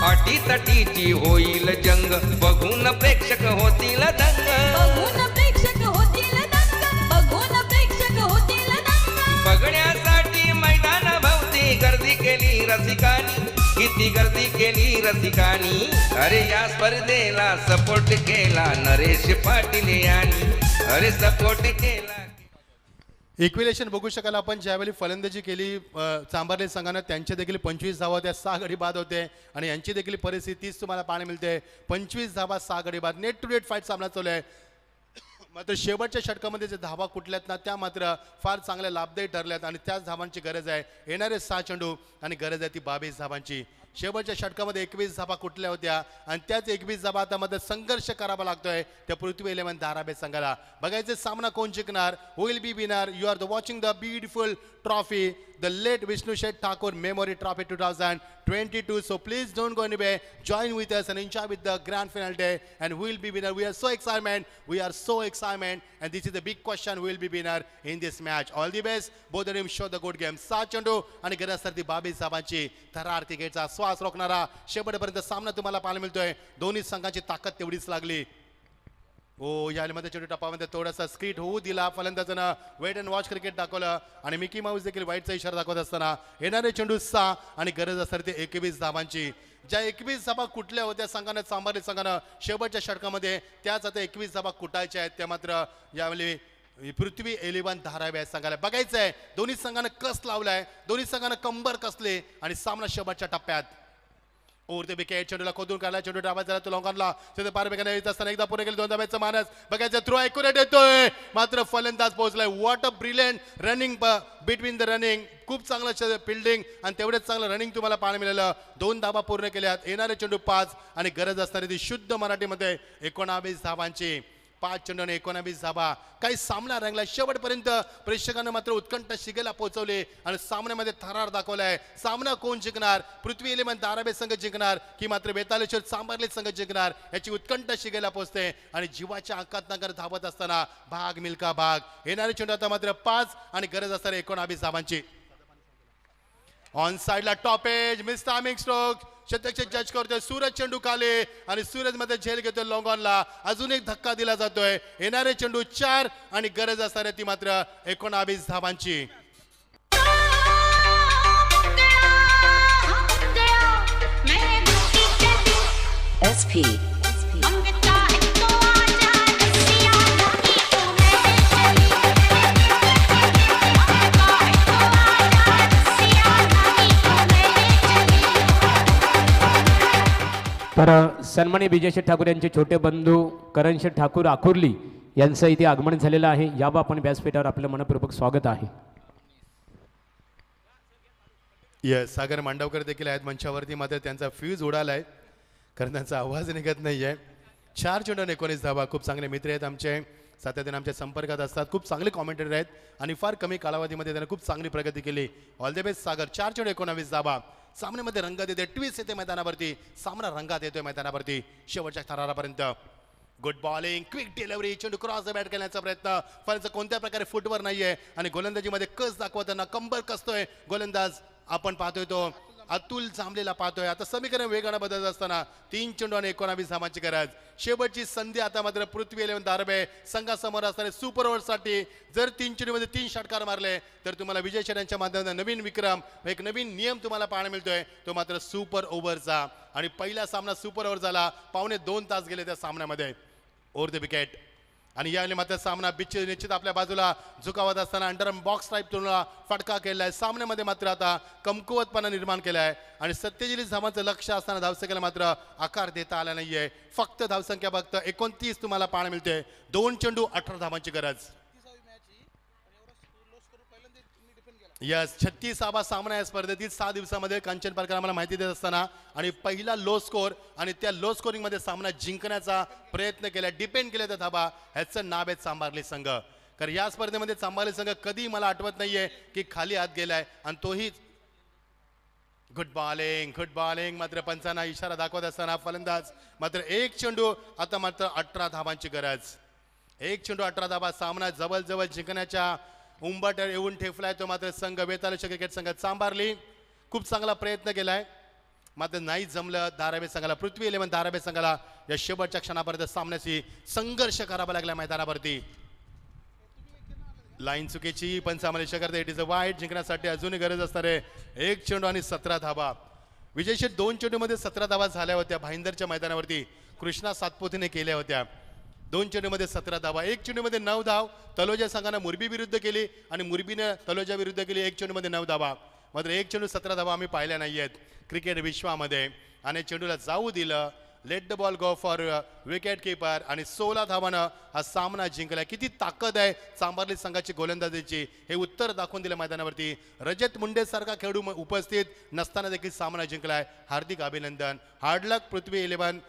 अटीतटीची होईल जंग बघून प्रेक्षक होतील दंग. बघण्यासाठी मैदान भवती गर्दी केली रसिकानी. किती गर्दी केली रसिकानी. अरे या स्पर्धेला सपोर्ट केला नरेश पाटील यांनी. अरे सपोर्ट केला. इक्विलेशन बघू शकाल आपण. ज्यावेळी फलंदाजी केली सांबारली संघानं त्यांचे देखील 25 धावा त्या 6 गडी बाद होते आणि यांची देखील परिस्थिती तीच तुम्हाला पाहायला मिळते. 25 धावा 6 गडी बाद. नेट टू नेट फाईट सामना चालू आहे. मात्र शेवटच्या षटकामध्ये जे धावा कुठल्यात ना त्या मात्र फार चांगल्या लाभदायी ठरल्यात आणि त्याच धावांची गरज आहे. येणारे 6 चेंडू आणि गरज आहे ती 22 धावांची. शेवटच्या षटकामध्ये 21 धाबा कुठल्या होत्या आणि त्याच 21 धाबा आता मध्ये संघर्ष करावा लागतोय त्या पृथ्वी 11 धाराबे संघाला. बघायचे सामना कोण जिंकणार. Will be winner. You are the watching the beautiful trophy the late Vishnu Shet Thakur Memory Trophy 2022. So please don't go anywhere. Join with us and enjoy with the grand final day and who will be winner. We are so excited. And this is the big question. Who will be winner in this match. All the best. Both of them show the good game. 7 चेंडू आणि गरज असते 22 धावांची. थरार क्रिकेटचा श्वास रोखणारा शेवटपर्यंत सामना तुम्हाला पाहायला मिळतोय. दोन्ही संघांची ताकद तेवढीच लागली. यामध्ये चेंडू टप्पामध्ये थोडासा स्क्रीट होऊ दिला. फलंदाजानं वेट अँड वॉच क्रिकेट दाखवलं आणि मिकी माऊस देखील वाईटचा इशारा दाखवत असताना येणारे चेंडू 6 आणि गरज असणार ते 21 धावांची. ज्या 21 धाबा कुठल्या होत्या संघानं सांबारली संघानं शेवटच्या षटकामध्ये त्याच आता 21 धाबा कुटायच्या आहेत. त्या मात्र यावेळी पृथ्वी 11 धाराव्या संघाला बघायचं आहे. दोन्ही संघानं कस लावलाय. दोन्ही संघानं कंबर कसले आणि सामना शेवटच्या टप्प्यात. ओरते विकेट चेंडूला खोदून काढला. चेंडू डावा झाला तो लॉंगॉनला तिथे पार बेगाने येत असताना एकदा पुढे गेले 2 धाब्याचं मानस बघायचं. थ्रो ॲक्युरेट येतोय मात्र फलंदाज पोहोचलाय. What a brilliant running between the running. खूप चांगलं फिल्डिंग आणि तेवढेच चांगलं रनिंग तुम्हाला पाहायला मिळालं. 2 धाबा पूर्ण केल्यात. येणारे चेंडू 5 आणि गरज असणारी ती शुद्ध मराठीमध्ये 19 धावांची. 5 चेंडू आणि 19 धाबा. काही सामना रंगला. शेवटपर्यंत प्रेक्षकांना मात्र उत्कंठ शिगेला पोहोचवले आणि सामन्यामध्ये थरार दाखवलाय. सामना कोण जिंकणार. पृथ्वी 11 धाराबे संघ जिंकणार की मात्र बेतालेश्वर सांबारले संघ जिंकणार याची उत्कंठ शिगेला पोहोचते आणि जीवाच्या अंकात नगर धावत असताना भाग मिल्का भाग. येणारे चेंडू आता मात्र 5 आणि गरज असणारी 19 धावांची. ऑन साईडला top edge miss timing stroke. शतक जज करतोय सूरज चेंडू खाली आणि सूरज मध्ये झेल घेतोय लॉंगॉनला. अजून एक धक्का दिला जातोय. येणारे चेंडू 4 आणि गरज असणारे ती मात्र 19 धावांची. SP तर सन्माननीय विजय शेठ ठाकूर यांचे छोटे बंधू करण शेठ ठाकूर आकुर्ली यांचं इथे आगमन झालेलं आहे. याबा आपण व्यासपीठावर आपलं मनपूर्वक स्वागत आहे. येस सागर मांडवकर देखील आहेत मंचावरती. मात्र त्यांचा फ्यूज उडालाय कारण त्यांचा आवाज निघत नाहीये. 4 चेंडू 19 धावा. खूप चांगले मित्र आहेत आमचे. सातत्याने आमच्या संपर्कात असतात. खूप चांगले कॉमेंटेटर आहेत आणि फार कमी कालावधीमध्ये त्यांनी खूप चांगली प्रगती केली. ऑल द बेस्ट सागर. 4 चेंडू 19 धावा. सामन्यामध्ये रंगात येते. ट्विस्ट येते मैदानावरती. सामना रंगात येतोय मैदानावरती शेवटच्या थरारापर्यंत. गुड बॉलिंग, क्विक डिलिव्हरी, चेंडू क्रॉस द बॅट करण्याचा प्रयत्न. फलंदाज कोणत्या प्रकारे फुटवर नाहीये आणि गोलंदाजीमध्ये कस दाखवताना कंबर कसतोय गोलंदाज. आपण पाहतोय तो अतुल जांभलेला पाहतोय. आता समीकरण वेगानं बदलत असताना 3 चेंडू आणि 19 धावांची गरज. शेवटची संधी आता मात्र पृथ्वी 11 दारबे संघासमोर असणारे सुपर ओव्हरसाठी जर 3 चेंडूमध्ये 3 षटकार मारले तर तुम्हाला विजय शेट्यांच्या माध्यमातून नवीन विक्रम, एक नवीन नियम तुम्हाला पाहायला मिळतोय, तो मात्र सुपर ओव्हरचा. आणि पहिला सामना सुपर ओव्हर झाला. 2.25 तास गेले त्या सामन्यामध्ये. Over the wicket. आणि यावेळी मात्र सामना बिच निश्चित आपल्या बाजूला झुकावत असताना अंडर बॉक्स स्ट्राईप तुलना फटका केलाय. सामन्यामध्ये मात्र आता कमकुवतपणा निर्माण केलाय आणि 47 धावांचं लक्ष असताना धावसंख्येला मात्र आकार देता आला नाहीये. फक्त धावसंख्या फक्त 29 तुम्हाला पाहायला मिळते. 2 चेंडू 18 धावांची गरज. यस, 36वा सामना या स्पर्धेतील 6 दिवसामध्ये कांचन पारकर आम्हाला माहिती देत असताना आणि पहिला लो स्कोर आणि त्या लो स्कोरिंग मध्ये सामना जिंकण्याचा प्रयत्न केला, डिपेंड केले त्या धाबा. ह्याचं नाव आहे चांभारली संघ. कारण या स्पर्धेमध्ये चांभारली संघ कधी मला आठवत नाहीये की खाली हात गेलाय आणि तोही. गुड बॉलिंग मात्र पंचांना इशारा दाखवत असताना फलंदाज मात्र 1 चेंडू आता मात्र 18 धावांची गरज. 1 चेंडू 18 धावा. सामना जवळजवळ जिंकण्याच्या उंबरठ्यावर येऊन ठेपलाय तो मात्र संघ. वेताळेश्वर क्रिकेट संघ चांभारली खूप चांगला प्रयत्न केलाय मात्र नाही जमलं धारावी संघाला. पृथ्वी 11 धारावी संघाला या शेवटच्या क्षणापर्यंत सामन्याशी संघर्ष करावा लागला मैदानावरती. लाईन चुकीची पण सामना करते. इट इज अ वाईट. जिंकण्यासाठी अजूनही गरज असणारे 1 चेंडू आणि 17 धावा. विजयशेठ 2 चेंडूमध्ये 17 धावा झाल्या होत्या भाईंदरच्या मैदानावरती. कृष्णा सातपुतेने केल्या होत्या. 2 चेंडूमध्ये 17 धावा. 1 चेंडूमध्ये 9 धाव तलोजा संघानं मुरबी विरुद्ध केली आणि मुरबीनं तलोजा विरुद्ध केली. 1 चेंडूमध्ये 9 धावा. मात्र 1 चेंडू 17 धावा आम्ही पाहिल्या नाही आहेत क्रिकेट विश्वामध्ये. आणि चेंडूला जाऊ दिलं. Let the ball go for wicket keeper आणि 16 धावानं हा सामना जिंकला. किती ताकद आहे चांभारली संघाची गोलंदाजीची हे उत्तर दाखवून दिलं मैदानावरती. रजत मुंडे सारखा खेळाडू उपस्थित नसताना देखील सामना जिंकलाय. हार्दिक अभिनंदन. हार्ड लक पृथ्वी 11.